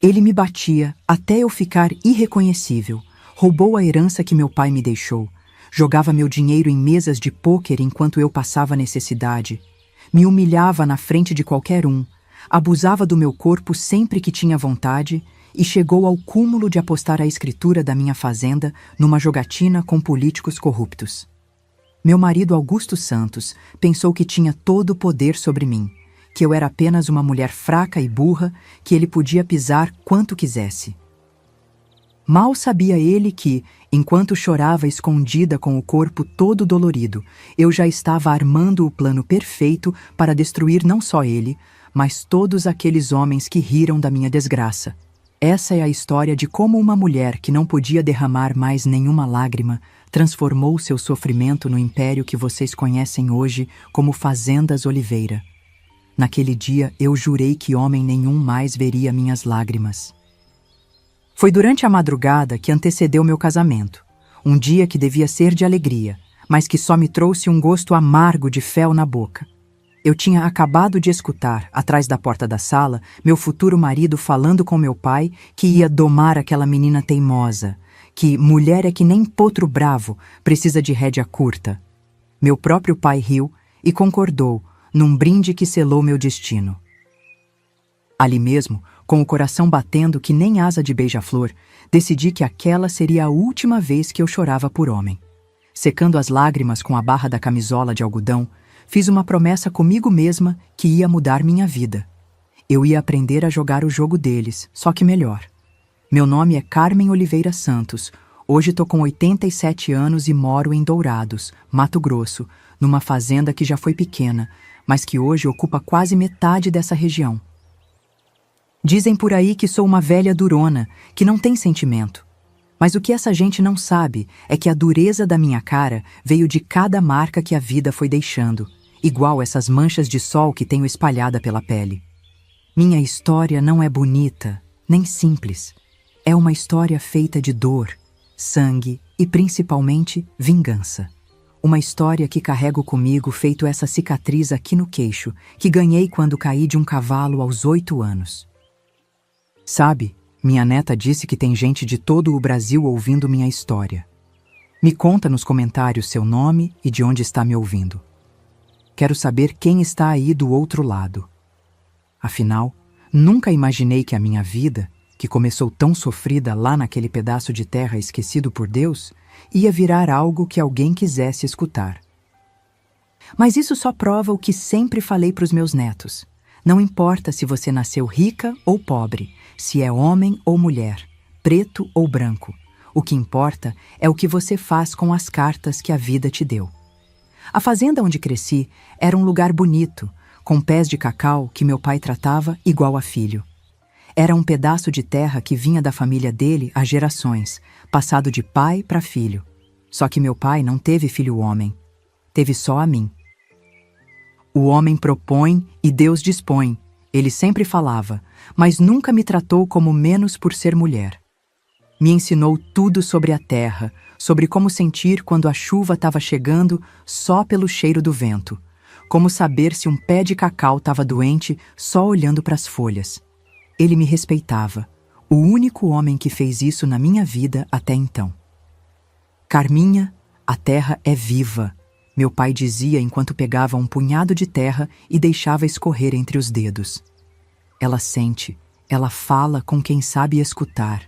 Ele me batia até eu ficar irreconhecível, roubou a herança que meu pai me deixou, jogava meu dinheiro em mesas de pôquer enquanto eu passava necessidade, me humilhava na frente de qualquer um, abusava do meu corpo sempre que tinha vontade e chegou ao cúmulo de apostar a escritura da minha fazenda numa jogatina com políticos corruptos. Meu marido Augusto Santos pensou que tinha todo o poder sobre mim, que eu era apenas uma mulher fraca e burra que ele podia pisar quanto quisesse. Mal sabia ele que, enquanto chorava escondida com o corpo todo dolorido, eu já estava armando o plano perfeito para destruir não só ele, mas todos aqueles homens que riram da minha desgraça. Essa é a história de como uma mulher que não podia derramar mais nenhuma lágrima transformou seu sofrimento no império que vocês conhecem hoje como Fazendas Oliveira. Naquele dia eu jurei que homem nenhum mais veria minhas lágrimas. Foi durante a madrugada que antecedeu meu casamento, um dia que devia ser de alegria, mas que só me trouxe um gosto amargo de fel na boca. Eu tinha acabado de escutar, atrás da porta da sala, meu futuro marido falando com meu pai que ia domar aquela menina teimosa, que mulher é que nem potro bravo, precisa de rédea curta. Meu próprio pai riu e concordou, num brinde que selou meu destino. Ali mesmo, com o coração batendo que nem asa de beija-flor, decidi que aquela seria a última vez que eu chorava por homem. Secando as lágrimas com a barra da camisola de algodão, fiz uma promessa comigo mesma que ia mudar minha vida. Eu ia aprender a jogar o jogo deles, só que melhor. Meu nome é Carmen Oliveira Santos. Hoje tô com 87 anos e moro em Dourados, Mato Grosso, numa fazenda que já foi pequena, mas que hoje ocupa quase metade dessa região. Dizem por aí que sou uma velha durona, que não tem sentimento. Mas o que essa gente não sabe é que a dureza da minha cara veio de cada marca que a vida foi deixando, igual essas manchas de sol que tenho espalhada pela pele. Minha história não é bonita, nem simples. É uma história feita de dor, sangue e, principalmente, vingança. Uma história que carrego comigo feito essa cicatriz aqui no queixo, que ganhei quando caí de um cavalo aos 8 anos. Sabe, minha neta disse que tem gente de todo o Brasil ouvindo minha história. Me conta nos comentários seu nome e de onde está me ouvindo. Quero saber quem está aí do outro lado. Afinal, nunca imaginei que a minha vida, que começou tão sofrida lá naquele pedaço de terra esquecido por Deus, ia virar algo que alguém quisesse escutar. Mas isso só prova o que sempre falei para os meus netos. Não importa se você nasceu rica ou pobre, se é homem ou mulher, preto ou branco. O que importa é o que você faz com as cartas que a vida te deu. A fazenda onde cresci era um lugar bonito, com pés de cacau que meu pai tratava igual a filho. Era um pedaço de terra que vinha da família dele há gerações, passado de pai para filho. Só que meu pai não teve filho homem, teve só a mim. O homem propõe e Deus dispõe, ele sempre falava, mas nunca me tratou como menos por ser mulher. Me ensinou tudo sobre a terra, sobre como sentir quando a chuva estava chegando só pelo cheiro do vento, como saber se um pé de cacau estava doente só olhando para as folhas. Ele me respeitava, o único homem que fez isso na minha vida até então. Carminha, a terra é viva, meu pai dizia enquanto pegava um punhado de terra e deixava escorrer entre os dedos. Ela sente, ela fala com quem sabe escutar.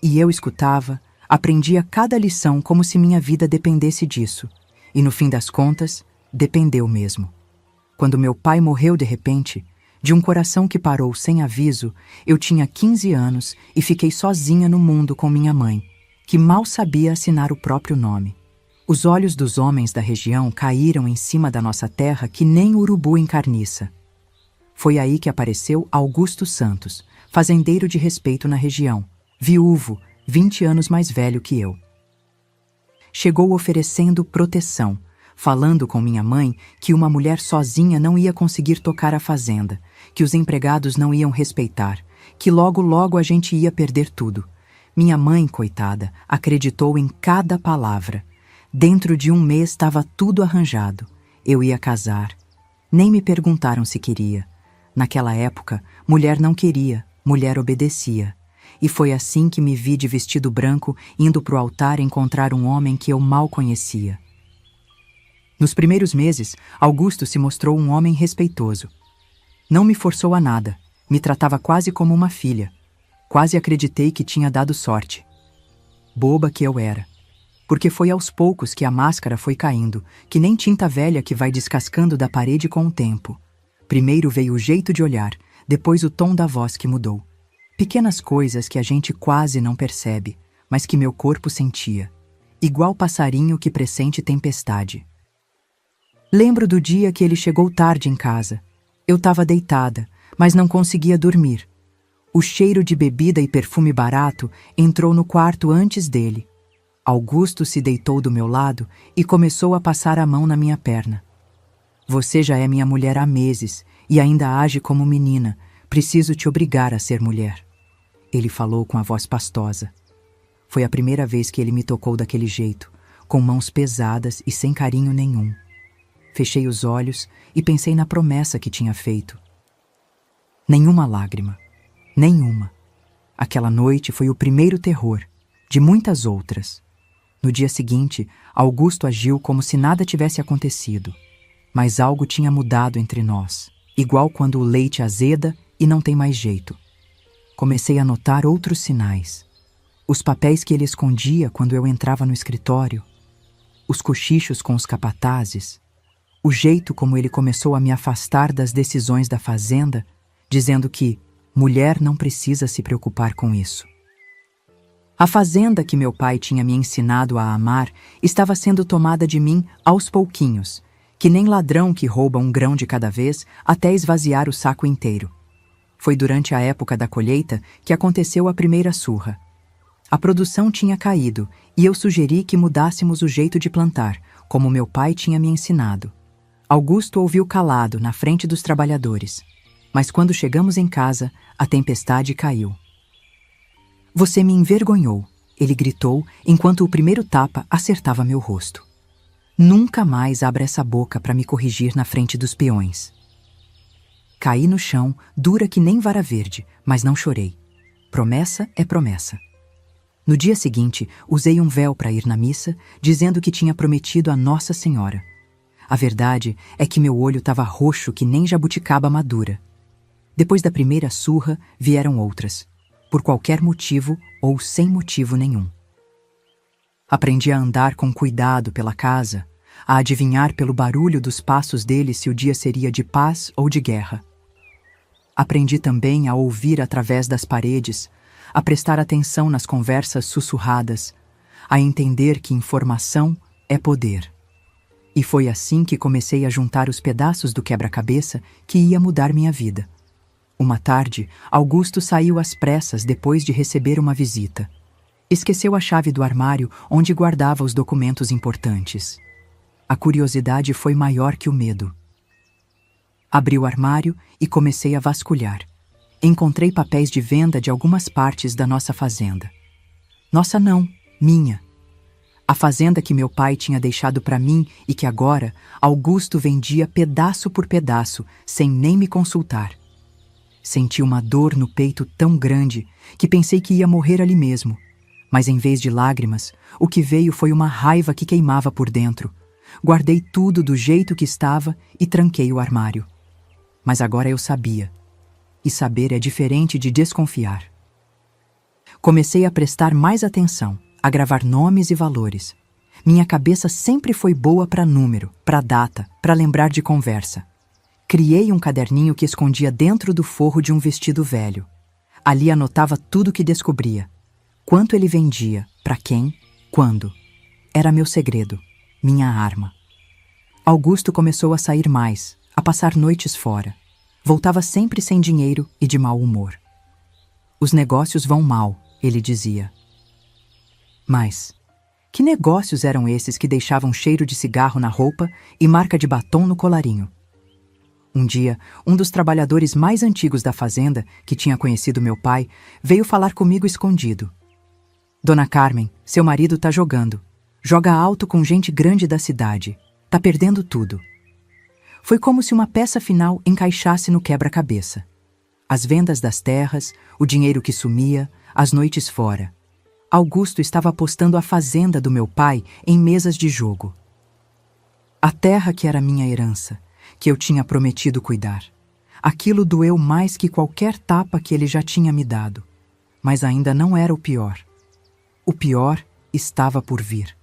E eu escutava, aprendia cada lição como se minha vida dependesse disso. E no fim das contas, dependeu mesmo. Quando meu pai morreu de repente, de um coração que parou sem aviso, eu tinha 15 anos e fiquei sozinha no mundo com minha mãe, que mal sabia assinar o próprio nome. Os olhos dos homens da região caíram em cima da nossa terra que nem urubu em carniça. Foi aí que apareceu Augusto Santos, fazendeiro de respeito na região, viúvo, 20 anos mais velho que eu. Chegou oferecendo proteção, falando com minha mãe que uma mulher sozinha não ia conseguir tocar a fazenda, que os empregados não iam respeitar, que logo a gente ia perder tudo. Minha mãe, coitada, acreditou em cada palavra. Dentro de um mês estava tudo arranjado. Eu ia casar. Nem me perguntaram se queria. Naquela época, mulher não queria, mulher obedecia. E foi assim que me vi de vestido branco indo para o altar encontrar um homem que eu mal conhecia. Nos primeiros meses, Augusto se mostrou um homem respeitoso. Não me forçou a nada, me tratava quase como uma filha. Quase acreditei que tinha dado sorte. Boba que eu era. Porque foi aos poucos que a máscara foi caindo, que nem tinta velha que vai descascando da parede com o tempo. Primeiro veio o jeito de olhar, depois o tom da voz que mudou. Pequenas coisas que a gente quase não percebe, mas que meu corpo sentia. Igual passarinho que pressente tempestade. Lembro do dia que ele chegou tarde em casa. Eu estava deitada, mas não conseguia dormir. O cheiro de bebida e perfume barato entrou no quarto antes dele. Augusto se deitou do meu lado e começou a passar a mão na minha perna. Você já é minha mulher há meses e ainda age como menina. Preciso te obrigar a ser mulher. Ele falou com a voz pastosa. Foi a primeira vez que ele me tocou daquele jeito, com mãos pesadas e sem carinho nenhum. Fechei os olhos e pensei na promessa que tinha feito. Nenhuma lágrima. Nenhuma. Aquela noite foi o primeiro terror, de muitas outras. No dia seguinte, Augusto agiu como se nada tivesse acontecido. Mas algo tinha mudado entre nós, igual quando o leite azeda e não tem mais jeito. Comecei a notar outros sinais. Os papéis que ele escondia quando eu entrava no escritório, os cochichos com os capatazes, o jeito como ele começou a me afastar das decisões da fazenda, dizendo que mulher não precisa se preocupar com isso. A fazenda que meu pai tinha me ensinado a amar estava sendo tomada de mim aos pouquinhos, que nem ladrão que rouba um grão de cada vez até esvaziar o saco inteiro. Foi durante a época da colheita que aconteceu a primeira surra. A produção tinha caído e eu sugeri que mudássemos o jeito de plantar, como meu pai tinha me ensinado. Augusto ouviu calado na frente dos trabalhadores, mas quando chegamos em casa, a tempestade caiu. Você me envergonhou, ele gritou enquanto o primeiro tapa acertava meu rosto. Nunca mais abra essa boca para me corrigir na frente dos peões. Caí no chão, dura que nem vara verde, mas não chorei. Promessa é promessa. No dia seguinte, usei um véu para ir na missa, dizendo que tinha prometido a Nossa Senhora. A verdade é que meu olho estava roxo que nem jabuticaba madura. Depois da primeira surra, vieram outras, por qualquer motivo ou sem motivo nenhum. Aprendi a andar com cuidado pela casa, a adivinhar pelo barulho dos passos dele se o dia seria de paz ou de guerra. Aprendi também a ouvir através das paredes, a prestar atenção nas conversas sussurradas, a entender que informação é poder. E foi assim que comecei a juntar os pedaços do quebra-cabeça que ia mudar minha vida. Uma tarde, Augusto saiu às pressas depois de receber uma visita. Esqueceu a chave do armário onde guardava os documentos importantes. A curiosidade foi maior que o medo. Abri o armário e comecei a vasculhar. Encontrei papéis de venda de algumas partes da nossa fazenda. Nossa não, minha. A fazenda que meu pai tinha deixado para mim e que agora Augusto vendia pedaço por pedaço, sem nem me consultar. Senti uma dor no peito tão grande que pensei que ia morrer ali mesmo. Mas em vez de lágrimas, o que veio foi uma raiva que queimava por dentro. Guardei tudo do jeito que estava e tranquei o armário. Mas agora eu sabia. E saber é diferente de desconfiar. Comecei a prestar mais atenção, a gravar nomes e valores. Minha cabeça sempre foi boa para número, para data, para lembrar de conversa. Criei um caderninho que escondia dentro do forro de um vestido velho. Ali anotava tudo que descobria. Quanto ele vendia, para quem, quando. Era meu segredo, minha arma. Augusto começou a sair mais, a passar noites fora. Voltava sempre sem dinheiro e de mau humor. Os negócios vão mal, ele dizia. Mas, que negócios eram esses que deixavam cheiro de cigarro na roupa e marca de batom no colarinho? Um dia, um dos trabalhadores mais antigos da fazenda, que tinha conhecido meu pai, veio falar comigo escondido. Dona Carmen, seu marido tá jogando. Joga alto com gente grande da cidade. Tá perdendo tudo. Foi como se uma peça final encaixasse no quebra-cabeça. As vendas das terras, o dinheiro que sumia, as noites fora. Augusto estava apostando a fazenda do meu pai em mesas de jogo. A terra que era minha herança, que eu tinha prometido cuidar. Aquilo doeu mais que qualquer tapa que ele já tinha me dado. Mas ainda não era o pior. O pior estava por vir.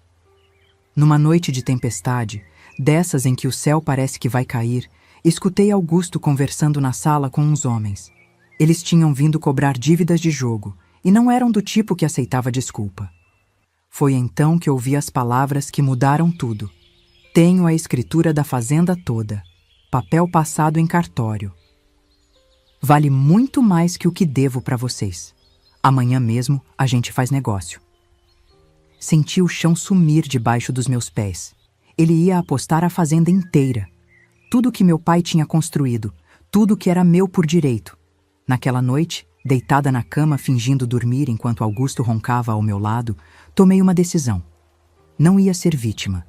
Numa noite de tempestade, dessas em que o céu parece que vai cair, escutei Augusto conversando na sala com uns homens. Eles tinham vindo cobrar dívidas de jogo e não eram do tipo que aceitava desculpa. Foi então que ouvi as palavras que mudaram tudo. Tenho a escritura da fazenda toda, papel passado em cartório. Vale muito mais que o que devo para vocês. Amanhã mesmo a gente faz negócio. Senti o chão sumir debaixo dos meus pés. Ele ia apostar a fazenda inteira. Tudo que meu pai tinha construído, tudo que era meu por direito. Naquela noite, deitada na cama fingindo dormir enquanto Augusto roncava ao meu lado, tomei uma decisão. Não ia ser vítima.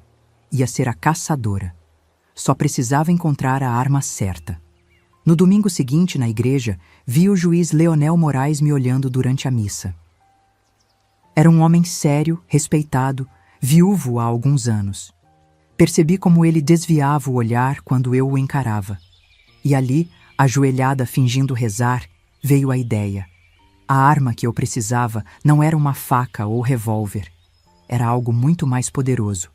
Ia ser a caçadora. Só precisava encontrar a arma certa. No domingo seguinte, na igreja, vi o juiz Leonel Moraes me olhando durante a missa. Era um homem sério, respeitado, viúvo há alguns anos. Percebi como ele desviava o olhar quando eu o encarava. E ali, ajoelhada fingindo rezar, veio a ideia. A arma que eu precisava não era uma faca ou revólver. Era algo muito mais poderoso.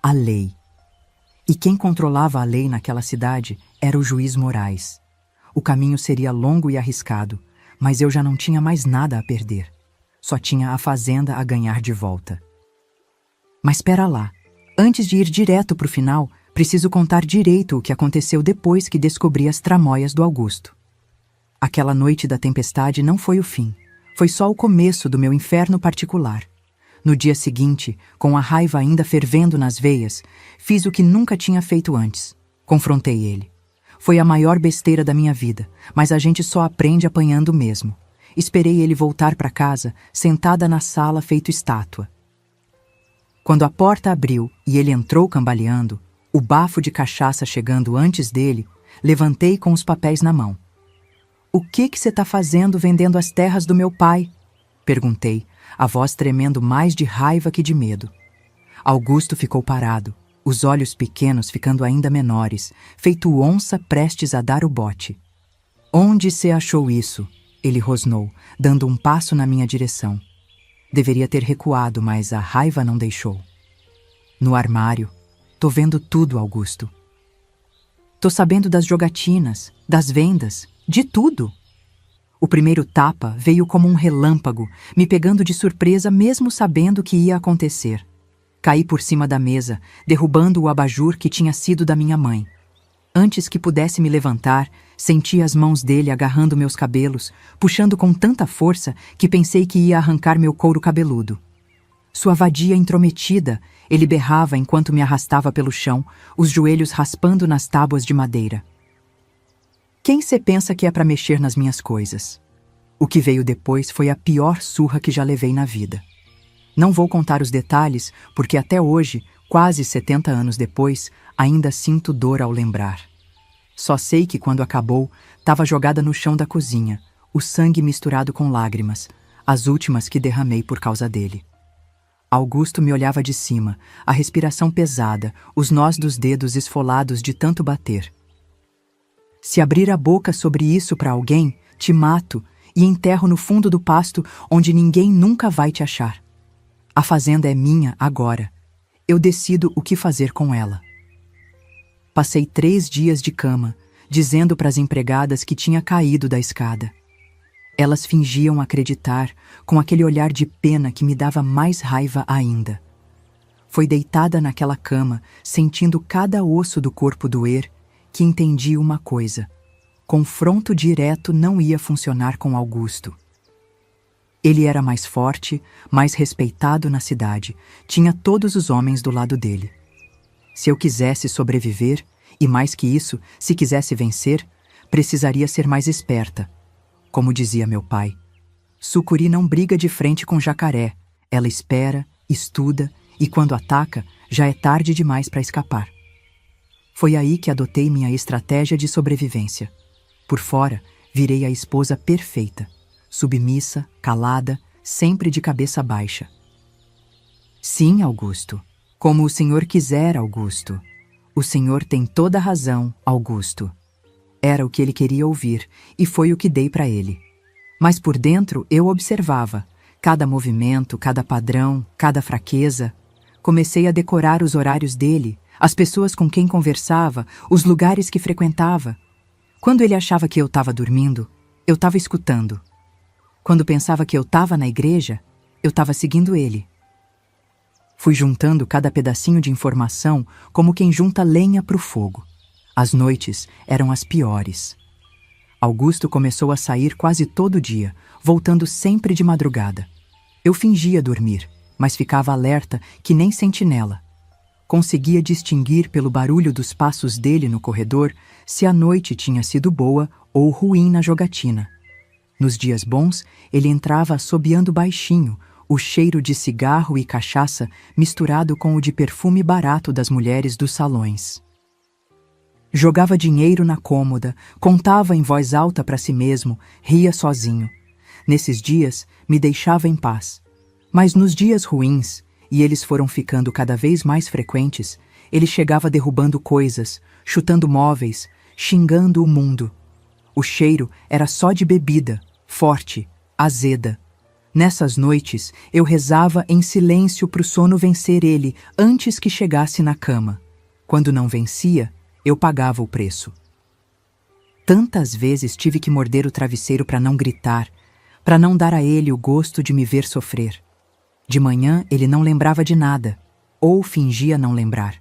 A lei. E quem controlava a lei naquela cidade era o juiz Moraes. O caminho seria longo e arriscado, mas eu já não tinha mais nada a perder. Só tinha a fazenda a ganhar de volta. Mas espera lá. Antes de ir direto para o final, preciso contar direito o que aconteceu depois que descobri as tramóias do Augusto. Aquela noite da tempestade não foi o fim. Foi só o começo do meu inferno particular. No dia seguinte, com a raiva ainda fervendo nas veias, fiz o que nunca tinha feito antes. Confrontei ele. Foi a maior besteira da minha vida, mas a gente só aprende apanhando mesmo. Esperei ele voltar para casa, sentada na sala feito estátua. Quando a porta abriu e ele entrou cambaleando, o bafo de cachaça chegando antes dele, levantei com os papéis na mão. "O que você está fazendo vendendo as terras do meu pai?" Perguntei, a voz tremendo mais de raiva que de medo. Augusto ficou parado, os olhos pequenos ficando ainda menores, feito onça prestes a dar o bote. "Onde você achou isso?" Ele rosnou, dando um passo na minha direção. Deveria ter recuado, mas a raiva não deixou. "No armário. Tô vendo tudo, Augusto. Tô sabendo das jogatinas, das vendas, de tudo." O primeiro tapa veio como um relâmpago, me pegando de surpresa mesmo sabendo que ia acontecer. Caí por cima da mesa, derrubando o abajur que tinha sido da minha mãe. Antes que pudesse me levantar, senti as mãos dele agarrando meus cabelos, puxando com tanta força que pensei que ia arrancar meu couro cabeludo. Sua vadia intrometida, ele berrava enquanto me arrastava pelo chão, os joelhos raspando nas tábuas de madeira. "Quem cê pensa que é para mexer nas minhas coisas?" O que veio depois foi a pior surra que já levei na vida. Não vou contar os detalhes, porque até hoje, quase 70 anos depois, ainda sinto dor ao lembrar. Só sei que quando acabou, estava jogada no chão da cozinha, o sangue misturado com lágrimas, as últimas que derramei por causa dele. Augusto me olhava de cima, a respiração pesada, os nós dos dedos esfolados de tanto bater. "Se abrir a boca sobre isso para alguém, te mato e enterro no fundo do pasto onde ninguém nunca vai te achar. A fazenda é minha agora. Eu decido o que fazer com ela." Passei 3 dias de cama, dizendo para as empregadas que tinha caído da escada. Elas fingiam acreditar, com aquele olhar de pena que me dava mais raiva ainda. Foi deitada naquela cama, sentindo cada osso do corpo doer, que entendi uma coisa: confronto direto não ia funcionar com Augusto. Ele era mais forte, mais respeitado na cidade, tinha todos os homens do lado dele. Se eu quisesse sobreviver, e mais que isso, se quisesse vencer, precisaria ser mais esperta. Como dizia meu pai, sucuri não briga de frente com jacaré, ela espera, estuda, e quando ataca, já é tarde demais para escapar. Foi aí que adotei minha estratégia de sobrevivência. Por fora, Virei a esposa perfeita, submissa, calada, sempre de cabeça baixa. Sim, Augusto. Como o senhor quiser, Augusto. O senhor tem toda a razão, Augusto. Era o que ele queria ouvir, e foi o que dei para ele. Mas por dentro eu observava, cada movimento, cada padrão, cada fraqueza. Comecei a decorar os horários dele, as pessoas com quem conversava, os lugares que frequentava. Quando ele achava que eu estava dormindo, eu estava escutando. Quando pensava que eu estava na igreja, eu estava seguindo ele. Fui juntando cada pedacinho de informação como quem junta lenha para o fogo. As noites eram as piores. Augusto começou a sair quase todo dia, voltando sempre de madrugada. Eu fingia dormir, mas ficava alerta que nem sentinela. Conseguia distinguir pelo barulho dos passos dele no corredor se a noite tinha sido boa ou ruim na jogatina. Nos dias bons, ele entrava assobiando baixinho, o cheiro de cigarro e cachaça misturado com o de perfume barato das mulheres dos salões. Jogava dinheiro na cômoda, contava em voz alta para si mesmo, ria sozinho. Nesses dias, me deixava em paz. Mas nos dias ruins, e eles foram ficando cada vez mais frequentes, ele chegava derrubando coisas, chutando móveis, xingando o mundo. O cheiro era só de bebida, forte, azeda. Nessas noites, eu rezava em silêncio para o sono vencer ele antes que chegasse na cama. Quando não vencia, eu pagava o preço. Tantas vezes tive que morder o travesseiro para não gritar, para não dar a ele o gosto de me ver sofrer. De manhã, ele não lembrava de nada, ou fingia não lembrar.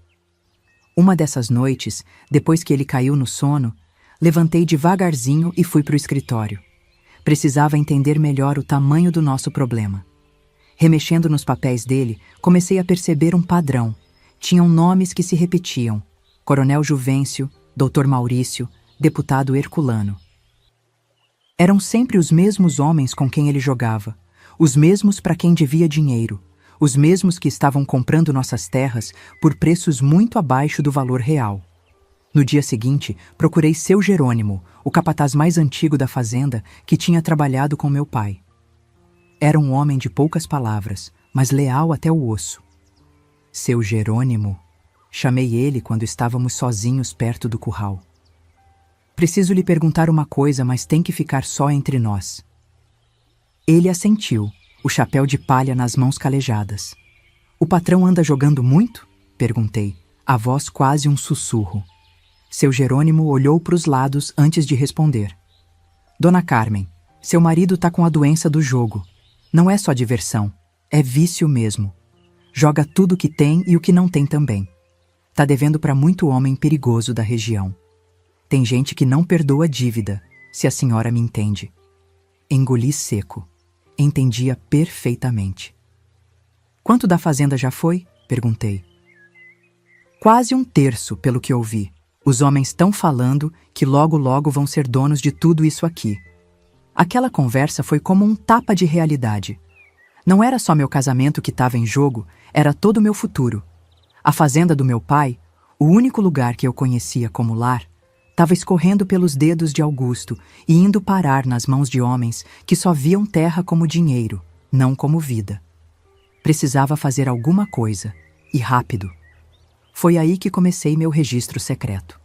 Uma dessas noites, depois que ele caiu no sono, levantei devagarzinho e fui para o escritório. Precisava entender melhor o tamanho do nosso problema. Remexendo nos papéis dele, comecei a perceber um padrão. Tinham nomes que se repetiam: Coronel Juvencio, Dr. Maurício, Deputado Herculano. Eram sempre os mesmos homens com quem ele jogava, os mesmos para quem devia dinheiro, os mesmos que estavam comprando nossas terras por preços muito abaixo do valor real. No dia seguinte, procurei seu Jerônimo, o capataz mais antigo da fazenda que tinha trabalhado com meu pai. Era um homem de poucas palavras, mas leal até o osso. Seu Jerônimo, chamei ele quando estávamos sozinhos perto do curral. Preciso lhe perguntar uma coisa, mas tem que ficar só entre nós. Ele assentiu, o chapéu de palha nas mãos calejadas. O patrão anda jogando muito? Perguntei, a voz quase um sussurro. Seu Jerônimo olhou para os lados antes de responder. Dona Carmen, seu marido está com a doença do jogo. Não é só diversão, é vício mesmo. Joga tudo o que tem e o que não tem também. Tá devendo para muito homem perigoso da região. Tem gente que não perdoa dívida, se a senhora me entende. Engoli seco. Entendia perfeitamente. Quanto da fazenda já foi? Perguntei. Quase um terço, pelo que ouvi. Os homens estão falando que logo vão ser donos de tudo isso aqui. Aquela conversa foi como um tapa de realidade. Não era só meu casamento que estava em jogo, era todo o meu futuro. A fazenda do meu pai, o único lugar que eu conhecia como lar, estava escorrendo pelos dedos de Augusto e indo parar nas mãos de homens que só viam terra como dinheiro, não como vida. Precisava fazer alguma coisa, e rápido. Foi aí que comecei meu registro secreto.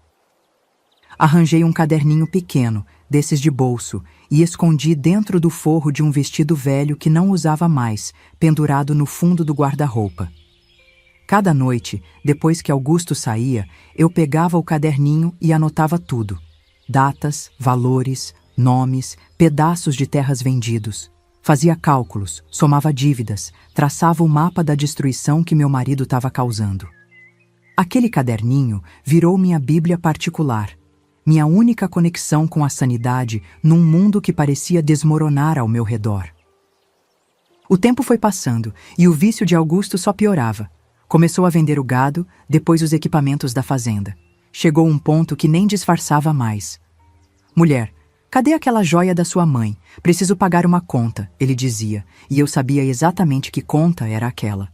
Arranjei um caderninho pequeno, desses de bolso, e escondi dentro do forro de um vestido velho que não usava mais, pendurado no fundo do guarda-roupa. Cada noite, depois que Augusto saía, eu pegava o caderninho e anotava tudo. Datas, valores, nomes, pedaços de terras vendidos. Fazia cálculos, somava dívidas, traçava o mapa da destruição que meu marido estava causando. Aquele caderninho virou minha Bíblia particular, minha única conexão com a sanidade num mundo que parecia desmoronar ao meu redor. O tempo foi passando e o vício de Augusto só piorava. Começou a vender o gado, depois os equipamentos da fazenda. Chegou um ponto que nem disfarçava mais. Mulher, cadê aquela joia da sua mãe? Preciso pagar uma conta, ele dizia, e eu sabia exatamente que conta era aquela.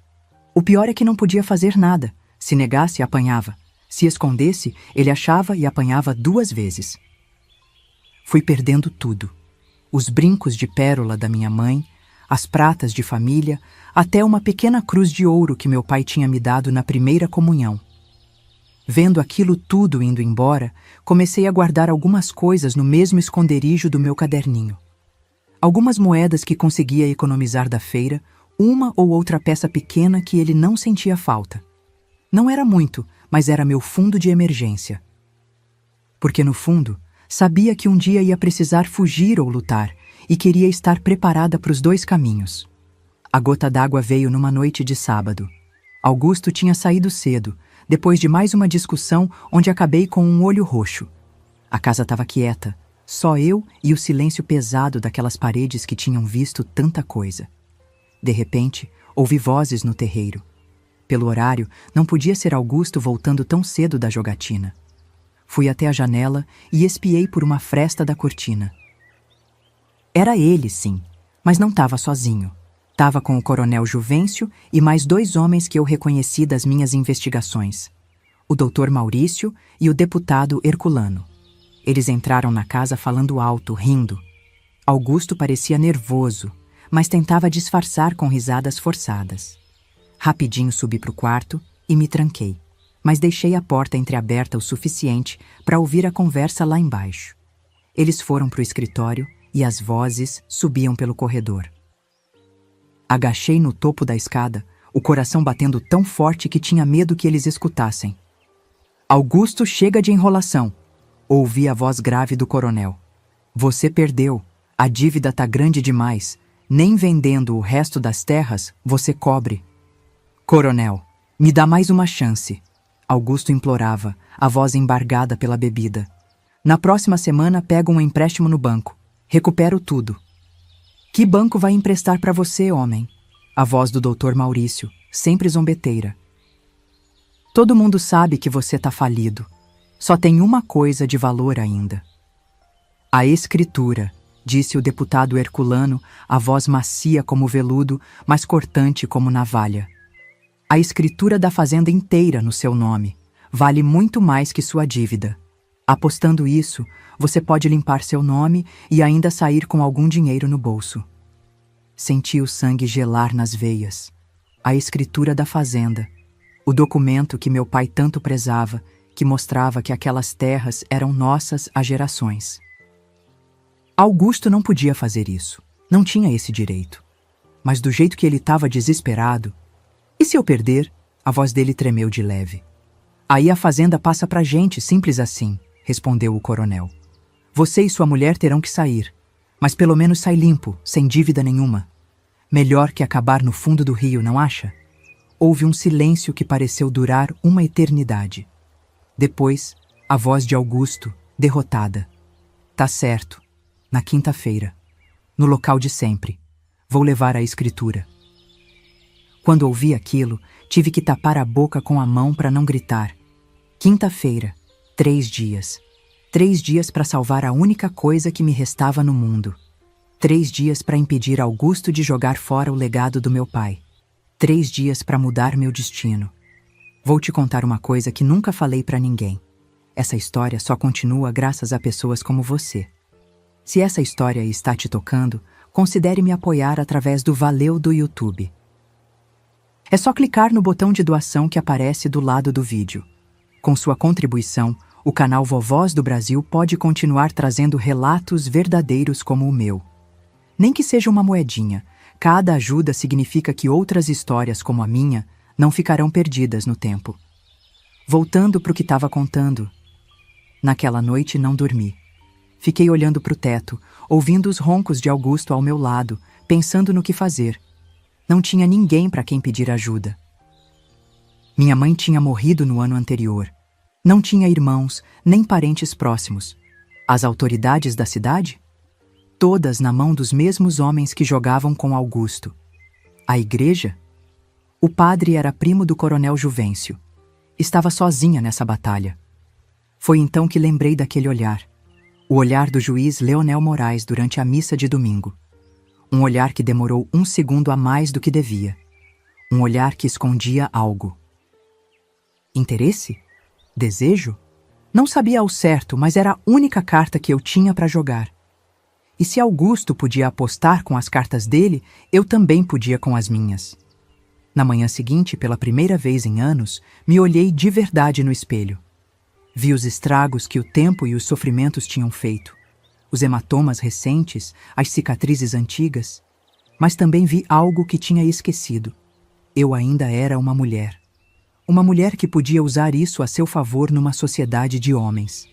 O pior é que não podia fazer nada. Se negasse, apanhava. Se escondesse, ele achava e apanhava 2 vezes. Fui perdendo tudo. Os brincos de pérola da minha mãe, as pratas de família, até uma pequena cruz de ouro que meu pai tinha me dado na primeira comunhão. Vendo aquilo tudo indo embora, comecei a guardar algumas coisas no mesmo esconderijo do meu caderninho. Algumas moedas que conseguia economizar da feira, uma ou outra peça pequena que ele não sentia falta. Não era muito, mas era meu fundo de emergência. Porque no fundo, sabia que um dia ia precisar fugir ou lutar, e queria estar preparada para os dois caminhos. A gota d'água veio numa noite de sábado. Augusto tinha saído cedo, depois de mais uma discussão onde acabei com um olho roxo. A casa estava quieta, só eu e o silêncio pesado daquelas paredes que tinham visto tanta coisa. De repente, ouvi vozes no terreiro. Pelo horário, não podia ser Augusto voltando tão cedo da jogatina. Fui até a janela e espiei por uma fresta da cortina. Era ele, sim, mas não estava sozinho. Estava com o coronel Juvencio e mais 2 homens que eu reconheci das minhas investigações. O doutor Maurício e o deputado Herculano. Eles entraram na casa falando alto, rindo. Augusto parecia nervoso, mas tentava disfarçar com risadas forçadas. Rapidinho subi para o quarto e me tranquei, mas deixei a porta entreaberta o suficiente para ouvir a conversa lá embaixo. Eles foram para o escritório e as vozes subiam pelo corredor. Agachei no topo da escada, o coração batendo tão forte que tinha medo que eles escutassem. Augusto, chega de enrolação, ouvi a voz grave do coronel. Você perdeu, a dívida tá grande demais, nem vendendo o resto das terras você cobre. Coronel, me dá mais uma chance, Augusto implorava, a voz embargada pela bebida. Na próxima semana pego um empréstimo no banco. Recupero tudo. Que banco vai emprestar para você, homem? A voz do doutor Maurício, sempre zombeteira. Todo mundo sabe que você tá falido. Só tem uma coisa de valor ainda. A escritura, disse o deputado Herculano, a voz macia como veludo, mas cortante como navalha. A escritura da fazenda inteira no seu nome vale muito mais que sua dívida. Apostando isso, você pode limpar seu nome e ainda sair com algum dinheiro no bolso. Senti o sangue gelar nas veias. A escritura da fazenda. O documento que meu pai tanto prezava, que mostrava que aquelas terras eram nossas há gerações. Augusto não podia fazer isso. Não tinha esse direito. Mas do jeito que ele estava desesperado... E se eu perder? A voz dele tremeu de leve. Aí a fazenda passa pra gente, simples assim, respondeu o coronel. Você e sua mulher terão que sair, mas pelo menos sai limpo, sem dívida nenhuma. Melhor que acabar no fundo do rio, não acha? Houve um silêncio que pareceu durar uma eternidade. Depois, a voz de Augusto, derrotada. Tá certo. Na quinta-feira. No local de sempre. Vou levar a escritura. Quando ouvi aquilo, tive que tapar a boca com a mão para não gritar. Quinta-feira. 3 dias. 3 dias para salvar a única coisa que me restava no mundo. 3 dias para impedir Augusto de jogar fora o legado do meu pai. 3 dias para mudar meu destino. Vou te contar uma coisa que nunca falei para ninguém. Essa história só continua graças a pessoas como você. Se essa história está te tocando, considere me apoiar através do Valeu do YouTube. É só clicar no botão de doação que aparece do lado do vídeo. Com sua contribuição, o canal Vovós do Brasil pode continuar trazendo relatos verdadeiros como o meu. Nem que seja uma moedinha, cada ajuda significa que outras histórias como a minha não ficarão perdidas no tempo. Voltando para o que estava contando. Naquela noite não dormi. Fiquei olhando para o teto, ouvindo os roncos de Augusto ao meu lado, pensando no que fazer. Não tinha ninguém para quem pedir ajuda. Minha mãe tinha morrido no ano anterior. Não tinha irmãos, nem parentes próximos. As autoridades da cidade? Todas na mão dos mesmos homens que jogavam com Augusto. A igreja? O padre era primo do coronel Juvencio. Estava sozinha nessa batalha. Foi então que lembrei daquele olhar. O olhar do juiz Leonel Moraes durante a missa de domingo. Um olhar que demorou 1 segundo a mais do que devia. Um olhar que escondia algo. Interesse? Desejo? Não sabia ao certo, mas era a única carta que eu tinha para jogar. E se Augusto podia apostar com as cartas dele, eu também podia com as minhas. Na manhã seguinte, pela primeira vez em anos, me olhei de verdade no espelho. Vi os estragos que o tempo e os sofrimentos tinham feito, os hematomas recentes, as cicatrizes antigas, mas também vi algo que tinha esquecido. Eu ainda era uma mulher. Uma mulher que podia usar isso a seu favor numa sociedade de homens.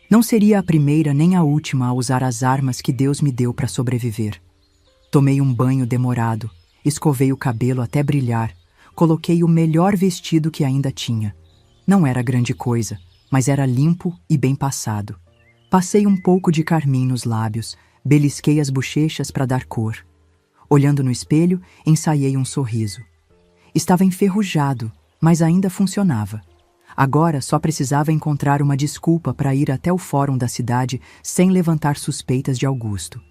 Não seria a primeira nem a última a usar as armas que Deus me deu para sobreviver. Tomei um banho demorado, escovei o cabelo até brilhar, coloquei o melhor vestido que ainda tinha. Não era grande coisa, mas era limpo e bem passado. Passei um pouco de carmim nos lábios, belisquei as bochechas para dar cor. Olhando no espelho, ensaiei um sorriso. Estava enferrujado, mas ainda funcionava. Agora só precisava encontrar uma desculpa para ir até o fórum da cidade sem levantar suspeitas de Augusto.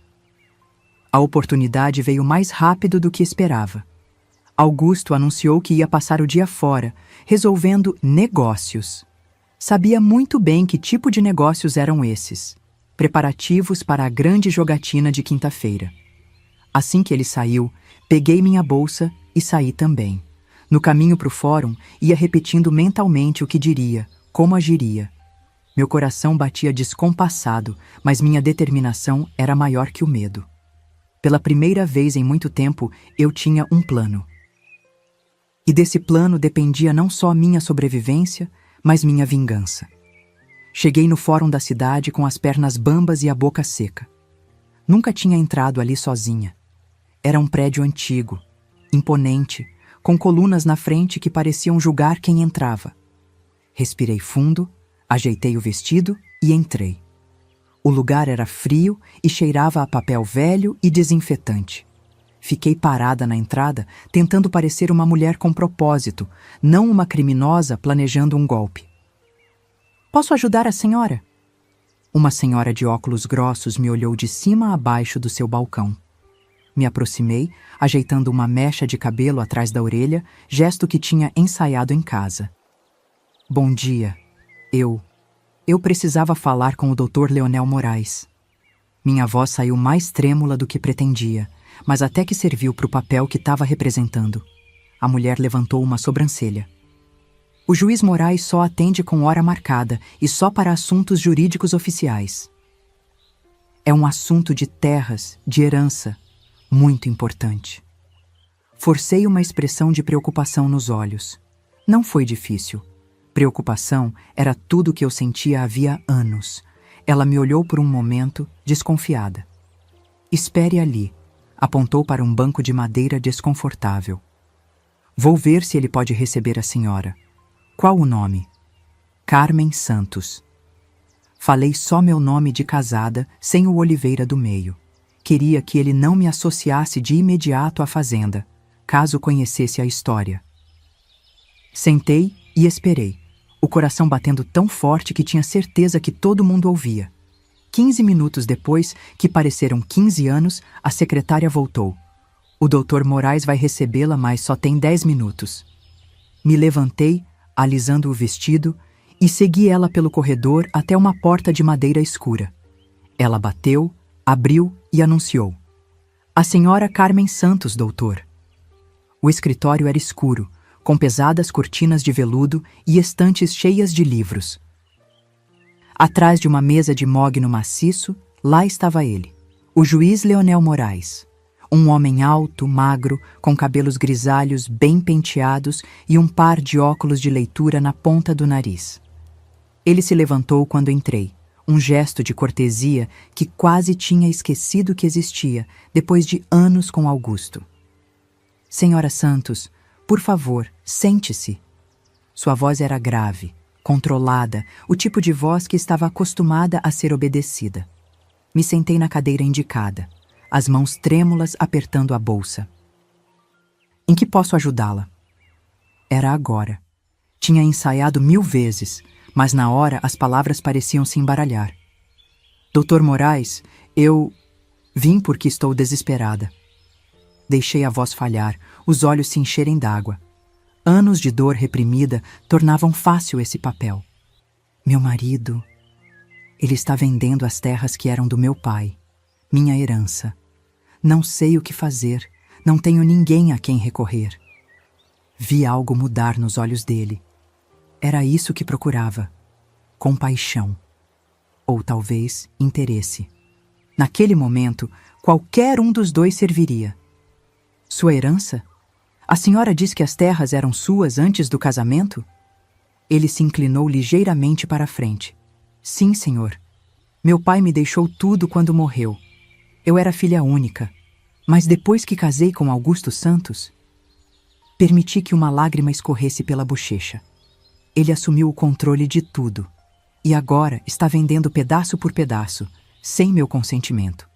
A oportunidade veio mais rápido do que esperava. Augusto anunciou que ia passar o dia fora, resolvendo negócios. Sabia muito bem que tipo de negócios eram esses. Preparativos para a grande jogatina de quinta-feira. Assim que ele saiu, peguei minha bolsa e saí também. No caminho para o fórum, ia repetindo mentalmente o que diria, como agiria. Meu coração batia descompassado, mas minha determinação era maior que o medo. Pela primeira vez em muito tempo, eu tinha um plano. E desse plano dependia não só minha sobrevivência, mas minha vingança. Cheguei no fórum da cidade com as pernas bambas e a boca seca. Nunca tinha entrado ali sozinha. Era um prédio antigo, imponente, com colunas na frente que pareciam julgar quem entrava. Respirei fundo, ajeitei o vestido e entrei. O lugar era frio e cheirava a papel velho e desinfetante. Fiquei parada na entrada, tentando parecer uma mulher com propósito, não uma criminosa planejando um golpe. "Posso ajudar a senhora?" Uma senhora de óculos grossos me olhou de cima a baixo do seu balcão. Me aproximei, ajeitando uma mecha de cabelo atrás da orelha, gesto que tinha ensaiado em casa. "Bom dia. Eu precisava falar com o Dr. Leonel Moraes." Minha voz saiu mais trêmula do que pretendia, mas até que serviu para o papel que estava representando. A mulher levantou uma sobrancelha. "O juiz Moraes só atende com hora marcada e só para assuntos jurídicos oficiais." "É um assunto de terras, de herança, muito importante." Forcei uma expressão de preocupação nos olhos. Não foi difícil. Preocupação era tudo que eu sentia havia anos. Ela me olhou por um momento, desconfiada. "Espere ali." Apontou para um banco de madeira desconfortável. "Vou ver se ele pode receber a senhora." "Qual o nome?" "Carmen Santos." Falei só meu nome de casada, sem o Oliveira do meio. Queria que ele não me associasse de imediato à fazenda, caso conhecesse a história. Sentei e esperei, o coração batendo tão forte que tinha certeza que todo mundo ouvia. 15 minutos depois, que pareceram 15 anos, a secretária voltou. "O Dr. Moraes vai recebê-la, mas só tem 10 minutos." Me levantei, alisando o vestido, e segui ela pelo corredor até uma porta de madeira escura. Ela bateu, abriu e anunciou: "A senhora Carmen Santos, doutor." O escritório era escuro, com pesadas cortinas de veludo e estantes cheias de livros. Atrás de uma mesa de mogno maciço, lá estava ele, o juiz Leonel Moraes. Um homem alto, magro, com cabelos grisalhos bem penteados e um par de óculos de leitura na ponta do nariz. Ele se levantou quando entrei, um gesto de cortesia que quase tinha esquecido que existia, depois de anos com Augusto. "Senhora Santos, por favor, sente-se." Sua voz era grave, controlada, o tipo de voz que estava acostumada a ser obedecida. Me sentei na cadeira indicada, as mãos trêmulas apertando a bolsa. "Em que posso ajudá-la?" Era agora. Tinha ensaiado 1000 vezes, mas na hora as palavras pareciam se embaralhar. "Dr. Moraes, eu vim porque estou desesperada." Deixei a voz falhar, os olhos se encherem d'água. Anos de dor reprimida tornavam fácil esse papel. Meu marido, ele está vendendo as terras que eram do meu pai, minha herança. Não sei o que fazer, não tenho ninguém a quem recorrer. Vi algo mudar nos olhos dele. Era isso que procurava: compaixão. Ou talvez interesse. Naquele momento, qualquer um dos dois serviria. Sua herança? A senhora diz que as terras eram suas antes do casamento? Ele se inclinou ligeiramente para a frente. Sim, senhor. Meu pai me deixou tudo quando morreu. Eu era filha única. Mas depois que casei com Augusto Santos, permiti que uma lágrima escorresse pela bochecha. Ele assumiu o controle de tudo. E agora está vendendo pedaço por pedaço, sem meu consentimento.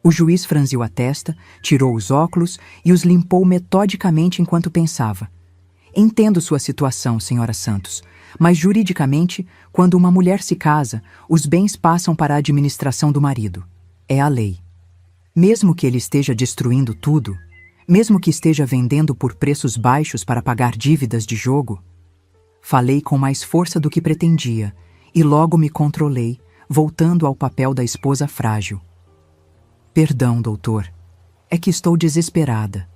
O juiz franziu a testa, tirou os óculos e os limpou metodicamente enquanto pensava. Entendo sua situação, senhora Santos, mas juridicamente, quando uma mulher se casa, os bens passam para a administração do marido. É a lei. Mesmo que ele esteja destruindo tudo, mesmo que esteja vendendo por preços baixos para pagar dívidas de jogo, falei com mais força do que pretendia e logo me controlei, voltando ao papel da esposa frágil. Perdão, doutor. É que estou desesperada.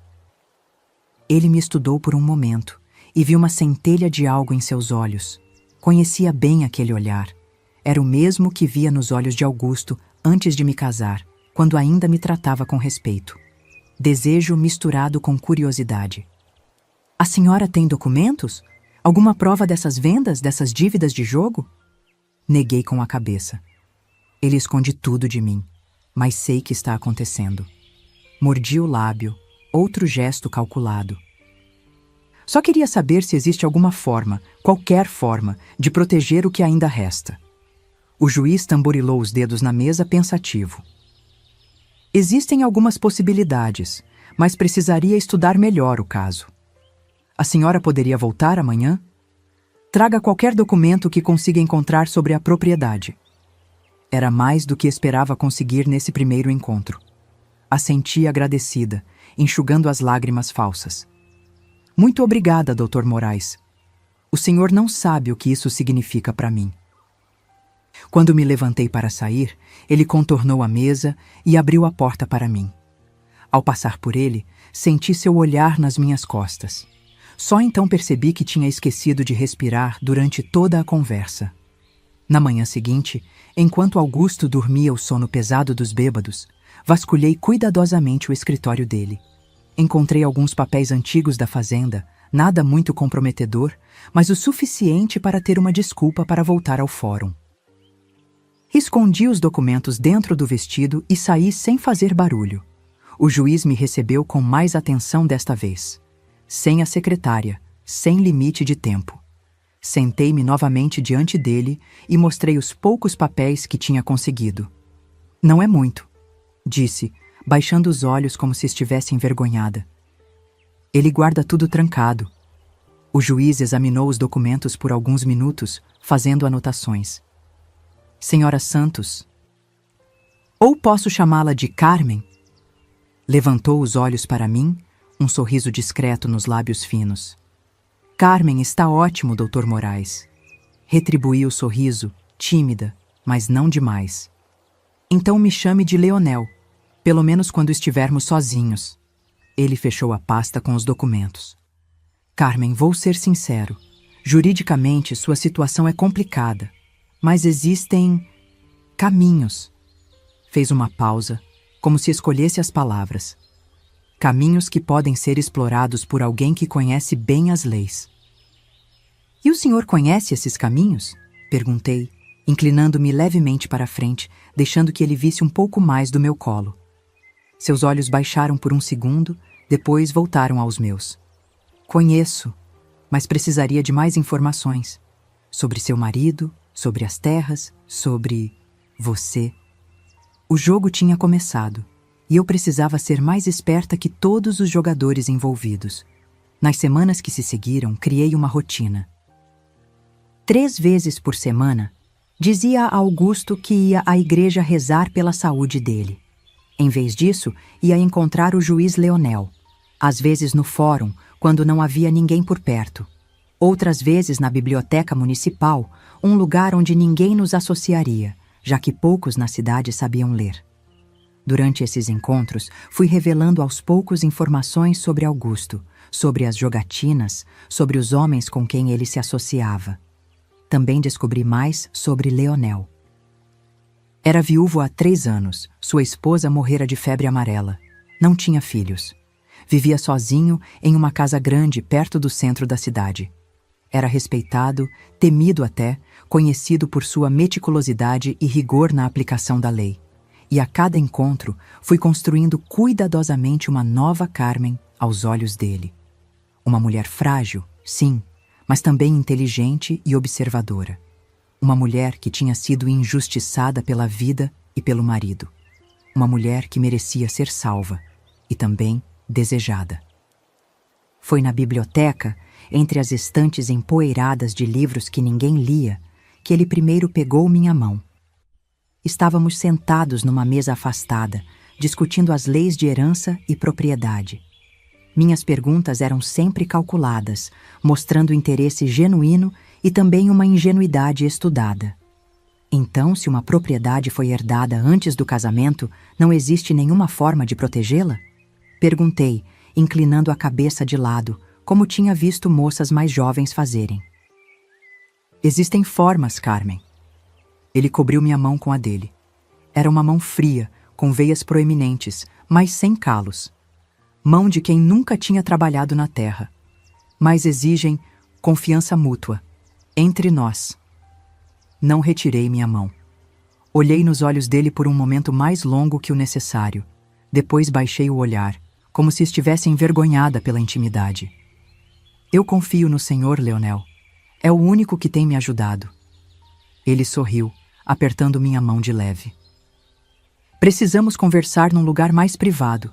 Ele me estudou por um momento e vi uma centelha de algo em seus olhos. Conhecia bem aquele olhar. Era o mesmo que via nos olhos de Augusto antes de me casar, quando ainda me tratava com respeito. Desejo misturado com curiosidade. A senhora tem documentos? Alguma prova dessas vendas, dessas dívidas de jogo? Neguei com a cabeça. Ele esconde tudo de mim, mas sei que está acontecendo. Mordi o lábio, outro gesto calculado. Só queria saber se existe alguma forma, qualquer forma, de proteger o que ainda resta. O juiz tamborilou os dedos na mesa pensativo. Existem algumas possibilidades, mas precisaria estudar melhor o caso. A senhora poderia voltar amanhã? Traga qualquer documento que consiga encontrar sobre a propriedade. Era mais do que esperava conseguir nesse primeiro encontro. Assenti agradecida, enxugando as lágrimas falsas. Muito obrigada, Dr. Moraes. O senhor não sabe o que isso significa para mim. Quando me levantei para sair, ele contornou a mesa e abriu a porta para mim. Ao passar por ele, senti seu olhar nas minhas costas. Só então percebi que tinha esquecido de respirar durante toda a conversa. Na manhã seguinte, enquanto Augusto dormia o sono pesado dos bêbados, vasculhei cuidadosamente o escritório dele. Encontrei alguns papéis antigos da fazenda, nada muito comprometedor, mas o suficiente para ter uma desculpa para voltar ao fórum. Escondi os documentos dentro do vestido e saí sem fazer barulho. O juiz me recebeu com mais atenção desta vez. Sem a secretária, sem limite de tempo. Sentei-me novamente diante dele e mostrei os poucos papéis que tinha conseguido. Não é muito, disse, baixando os olhos como se estivesse envergonhada. Ele guarda tudo trancado. O juiz examinou os documentos por alguns minutos, fazendo anotações. Senhora Santos. Ou posso chamá-la de Carmen? Levantou os olhos para mim, um sorriso discreto nos lábios finos. Carmen está ótimo, Dr. Moraes. Retribuí o sorriso, tímida, mas não demais. Então me chame de Leonel, pelo menos quando estivermos sozinhos. Ele fechou a pasta com os documentos. Carmen, vou ser sincero. Juridicamente, sua situação é complicada, mas existem caminhos. Fez uma pausa, como se escolhesse as palavras. Caminhos que podem ser explorados por alguém que conhece bem as leis. E o senhor conhece esses caminhos? Perguntei, inclinando-me levemente para a frente, deixando que ele visse um pouco mais do meu colo. Seus olhos baixaram por um segundo, depois voltaram aos meus. Conheço, mas precisaria de mais informações. Sobre seu marido, sobre as terras, sobre você. O jogo tinha começado. E eu precisava ser mais esperta que todos os jogadores envolvidos. Nas semanas que se seguiram, criei uma rotina. 3 vezes por semana, dizia a Augusto que ia à igreja rezar pela saúde dele. Em vez disso, ia encontrar o juiz Leonel, às vezes no fórum, quando não havia ninguém por perto. Outras vezes na biblioteca municipal, um lugar onde ninguém nos associaria, já que poucos na cidade sabiam ler. Durante esses encontros, fui revelando aos poucos informações sobre Augusto, sobre as jogatinas, sobre os homens com quem ele se associava. Também descobri mais sobre Leonel. Era viúvo há 3 anos. Sua esposa morrera de febre amarela. Não tinha filhos. Vivia sozinho em uma casa grande perto do centro da cidade. Era respeitado, temido até, conhecido por sua meticulosidade e rigor na aplicação da lei. E a cada encontro fui construindo cuidadosamente uma nova Carmen aos olhos dele. Uma mulher frágil, sim, mas também inteligente e observadora. Uma mulher que tinha sido injustiçada pela vida e pelo marido. Uma mulher que merecia ser salva e também desejada. Foi na biblioteca, entre as estantes empoeiradas de livros que ninguém lia, que ele primeiro pegou minha mão. Estávamos sentados numa mesa afastada, discutindo as leis de herança e propriedade. Minhas perguntas eram sempre calculadas, mostrando interesse genuíno e também uma ingenuidade estudada. Então, se uma propriedade foi herdada antes do casamento, não existe nenhuma forma de protegê-la? Perguntei, inclinando a cabeça de lado, como tinha visto moças mais jovens fazerem. Existem formas, Carmen. Ele cobriu minha mão com a dele. Era uma mão fria, com veias proeminentes, mas sem calos. Mão de quem nunca tinha trabalhado na terra. Mas exigem confiança mútua, entre nós. Não retirei minha mão. Olhei nos olhos dele por um momento mais longo que o necessário. Depois baixei o olhar, como se estivesse envergonhada pela intimidade. Eu confio no Senhor, Leonel. É o único que tem me ajudado. Ele sorriu, apertando minha mão de leve. Precisamos conversar num lugar mais privado.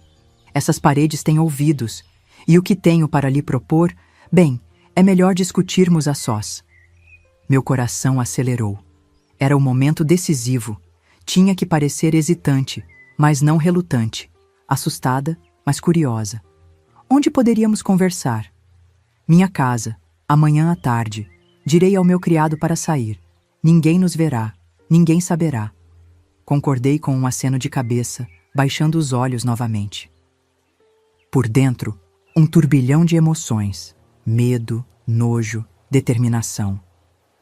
Essas paredes têm ouvidos, e o que tenho para lhe propor, bem, é melhor discutirmos a sós. Meu coração acelerou. Era o momento decisivo. Tinha que parecer hesitante, mas não relutante. Assustada, mas curiosa. Onde poderíamos conversar? Minha casa, amanhã à tarde. Direi ao meu criado para sair. Ninguém nos verá, ninguém saberá. Concordei com um aceno de cabeça, baixando os olhos novamente. Por dentro, um turbilhão de emoções. Medo, nojo, determinação.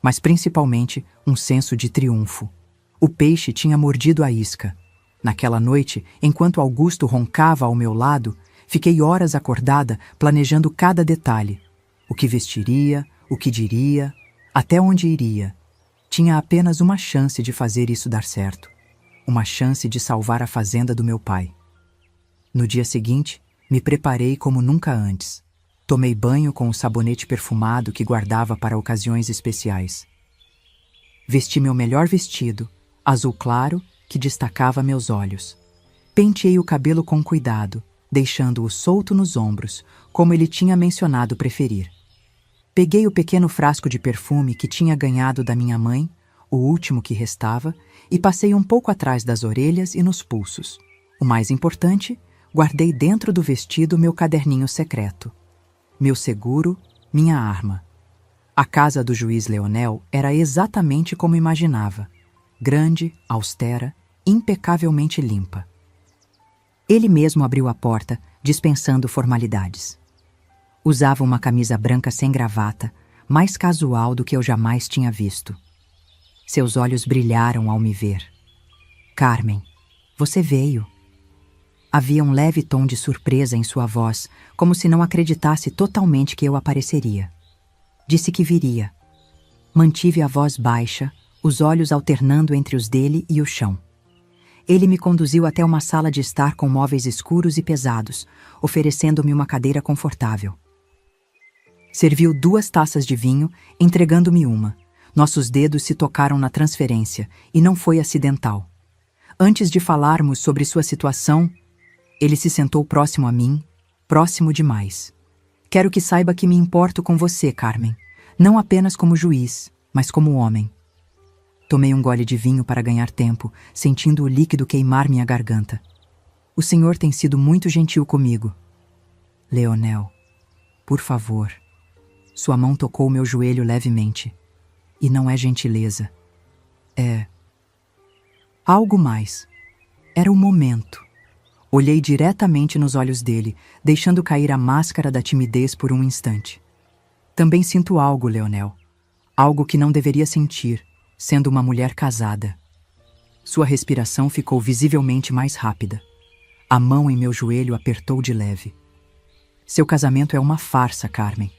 Mas principalmente um senso de triunfo. O peixe tinha mordido a isca. Naquela noite, enquanto Augusto roncava ao meu lado, fiquei horas acordada planejando cada detalhe. O que vestiria, o que diria, até onde iria. Tinha apenas uma chance de fazer isso dar certo. Uma chance de salvar a fazenda do meu pai. No dia seguinte, me preparei como nunca antes. Tomei banho com o sabonete perfumado que guardava para ocasiões especiais. Vesti meu melhor vestido, azul claro, que destacava meus olhos. Penteei o cabelo com cuidado, deixando-o solto nos ombros, como ele tinha mencionado preferir. Peguei o pequeno frasco de perfume que tinha ganhado da minha mãe, o último que restava, e passei um pouco atrás das orelhas e nos pulsos. O mais importante, guardei dentro do vestido meu caderninho secreto. Meu seguro, minha arma. A casa do juiz Leonel era exatamente como imaginava. Grande, austera, impecavelmente limpa. Ele mesmo abriu a porta, dispensando formalidades. Usava uma camisa branca sem gravata, mais casual do que eu jamais tinha visto. Seus olhos brilharam ao me ver. Carmen, você veio. Havia um leve tom de surpresa em sua voz, como se não acreditasse totalmente que eu apareceria. Disse que viria. Mantive a voz baixa, os olhos alternando entre os dele e o chão. Ele me conduziu até uma sala de estar com móveis escuros e pesados, oferecendo-me uma cadeira confortável. Serviu 2 taças de vinho, entregando-me uma. Nossos dedos se tocaram na transferência, e não foi acidental. Antes de falarmos sobre sua situação, ele se sentou próximo a mim, próximo demais. Quero que saiba que me importo com você, Carmen. Não apenas como juiz, mas como homem. Tomei um gole de vinho para ganhar tempo, sentindo o líquido queimar minha garganta. O senhor tem sido muito gentil comigo. Leonel, por favor. Sua mão tocou meu joelho levemente. E não é gentileza. É algo mais. Era o momento. Olhei diretamente nos olhos dele, deixando cair a máscara da timidez por um instante. Também sinto algo, Leonel. Algo que não deveria sentir, sendo uma mulher casada. Sua respiração ficou visivelmente mais rápida. A mão em meu joelho apertou de leve. Seu casamento é uma farsa, Carmen.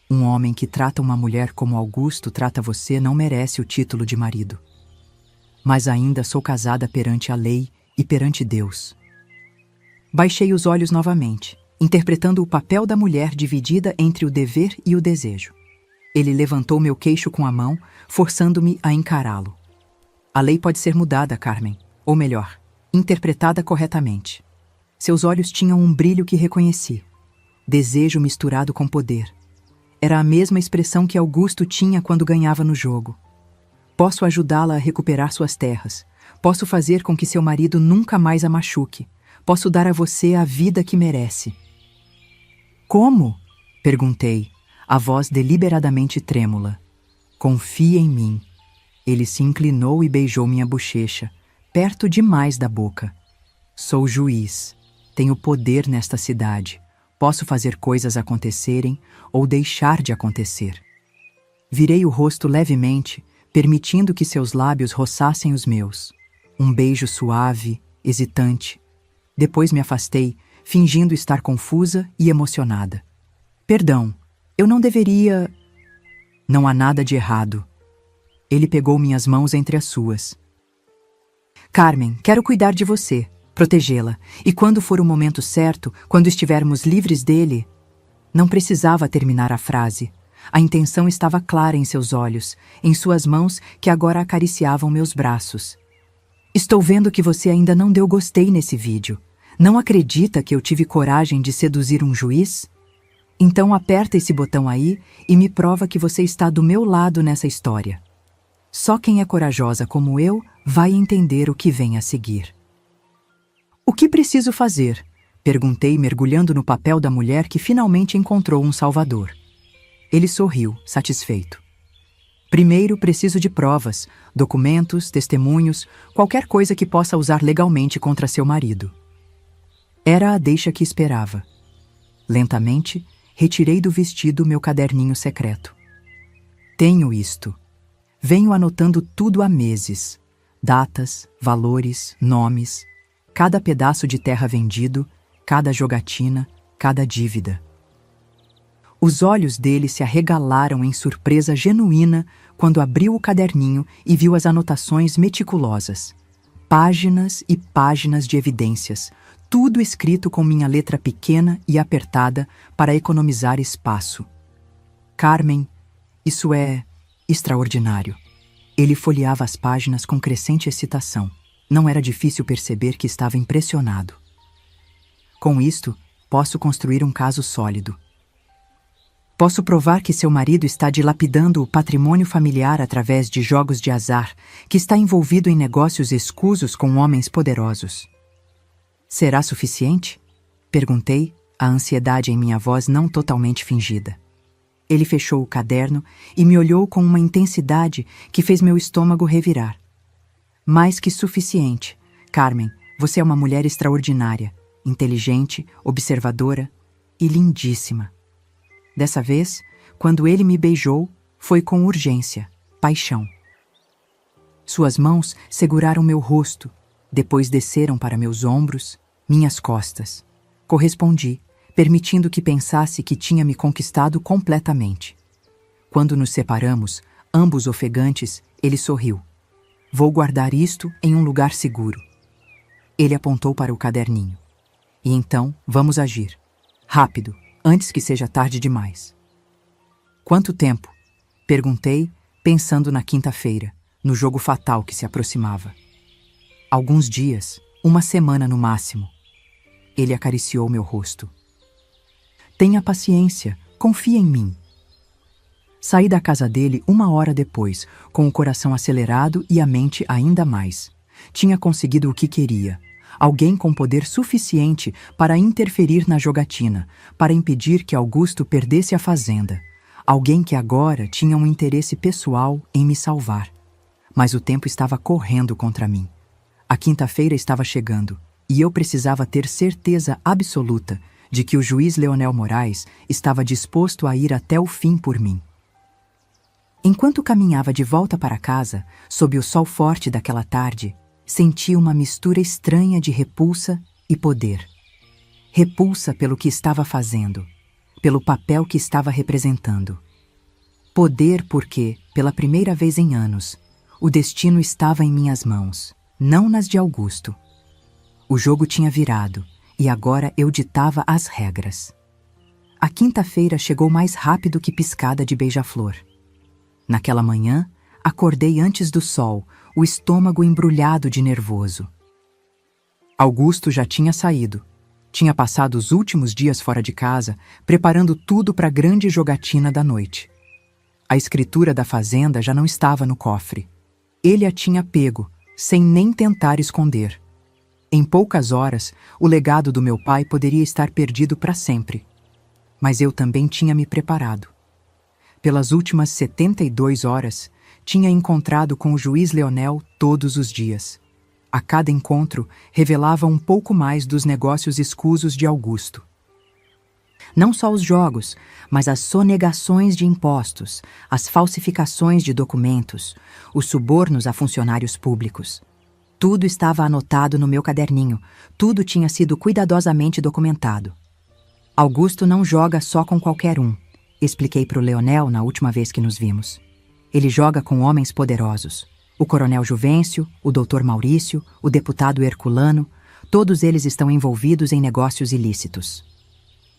Um homem que trata uma mulher como Augusto trata você não merece o título de marido. Mas ainda sou casada perante a lei e perante Deus. Baixei os olhos novamente, interpretando o papel da mulher dividida entre o dever e o desejo. Ele levantou meu queixo com a mão, forçando-me a encará-lo. A lei pode ser mudada, Carmen, ou melhor, interpretada corretamente. Seus olhos tinham um brilho que reconheci. Desejo misturado com poder. Era a mesma expressão que Augusto tinha quando ganhava no jogo. Posso ajudá-la a recuperar suas terras. Posso fazer com que seu marido nunca mais a machuque. Posso dar a você a vida que merece. Como? Perguntei, a voz deliberadamente trêmula. Confie em mim. Ele se inclinou e beijou minha bochecha, perto demais da boca. Sou juiz. Tenho poder nesta cidade. Posso fazer coisas acontecerem ou deixar de acontecer. Virei o rosto levemente, permitindo que seus lábios roçassem os meus. Um beijo suave, hesitante. Depois me afastei, fingindo estar confusa e emocionada. Perdão, eu não deveria... Não há nada de errado. Ele pegou minhas mãos entre as suas. Carmen, quero cuidar de você, protegê-la, e quando for o momento certo, quando estivermos livres dele... Não precisava terminar a frase. A intenção estava clara em seus olhos, em suas mãos que agora acariciavam meus braços. Estou vendo que você ainda não deu gostei nesse vídeo. Não acredita que eu tive coragem de seduzir um juiz? Então aperta esse botão aí e me prova que você está do meu lado nessa história. Só quem é corajosa como eu vai entender o que vem a seguir. O que preciso fazer? Perguntei, mergulhando no papel da mulher que finalmente encontrou um salvador. Ele sorriu, satisfeito. Primeiro, preciso de provas, documentos, testemunhos, qualquer coisa que possa usar legalmente contra seu marido. Era a deixa que esperava. Lentamente, retirei do vestido meu caderninho secreto. Tenho isto. Venho anotando tudo há meses. Datas, valores, nomes, cada pedaço de terra vendido, cada jogatina, cada dívida. Os olhos dele se arregalaram em surpresa genuína quando abriu o caderninho e viu as anotações meticulosas. Páginas e páginas de evidências, tudo escrito com minha letra pequena e apertada para economizar espaço. Carmen, isso é extraordinário. Ele folheava as páginas com crescente excitação. Não era difícil perceber que estava impressionado. Com isto, posso construir um caso sólido. Posso provar que seu marido está dilapidando o patrimônio familiar através de jogos de azar, que está envolvido em negócios escusos com homens poderosos. Será suficiente? Perguntei, a ansiedade em minha voz não totalmente fingida. Ele fechou o caderno e me olhou com uma intensidade que fez meu estômago revirar. Mais que suficiente. Carmen, você é uma mulher extraordinária, inteligente, observadora e lindíssima. Dessa vez, quando ele me beijou, foi com urgência, paixão. Suas mãos seguraram meu rosto, depois desceram para meus ombros, minhas costas. Correspondi, permitindo que pensasse que tinha me conquistado completamente. Quando nos separamos, ambos ofegantes, ele sorriu. Vou guardar isto em um lugar seguro. Ele apontou para o caderninho. E então, vamos agir. Rápido, antes que seja tarde demais. Quanto tempo? Perguntei, pensando na quinta-feira, no jogo fatal que se aproximava. Alguns dias, uma semana no máximo. Ele acariciou meu rosto. Tenha paciência, confie em mim. Saí da casa dele 1 hora depois, com o coração acelerado e a mente ainda mais. Tinha conseguido o que queria. Alguém com poder suficiente para interferir na jogatina, para impedir que Augusto perdesse a fazenda. Alguém que agora tinha um interesse pessoal em me salvar. Mas o tempo estava correndo contra mim. A quinta-feira estava chegando e eu precisava ter certeza absoluta de que o juiz Leonel Moraes estava disposto a ir até o fim por mim. Enquanto caminhava de volta para casa, sob o sol forte daquela tarde, senti uma mistura estranha de repulsa e poder. Repulsa pelo que estava fazendo, pelo papel que estava representando. Poder porque, pela primeira vez em anos, o destino estava em minhas mãos, não nas de Augusto. O jogo tinha virado e agora eu ditava as regras. A quinta-feira chegou mais rápido que piscada de beija-flor. Naquela manhã, acordei antes do sol, o estômago embrulhado de nervoso. Augusto já tinha saído. Tinha passado os últimos dias fora de casa, preparando tudo para a grande jogatina da noite. A escritura da fazenda já não estava no cofre. Ele a tinha pego, sem nem tentar esconder. Em poucas horas, o legado do meu pai poderia estar perdido para sempre. Mas eu também tinha me preparado. Pelas últimas 72 horas, tinha encontrado com o juiz Leonel todos os dias. A cada encontro, revelava um pouco mais dos negócios escusos de Augusto. Não só os jogos, mas as sonegações de impostos, as falsificações de documentos, os subornos a funcionários públicos. Tudo estava anotado no meu caderninho, tudo tinha sido cuidadosamente documentado. Augusto não joga só com qualquer um, expliquei para o Leonel na última vez que nos vimos. Ele joga com homens poderosos. O coronel Juvencio, o doutor Maurício, o deputado Herculano, todos eles estão envolvidos em negócios ilícitos.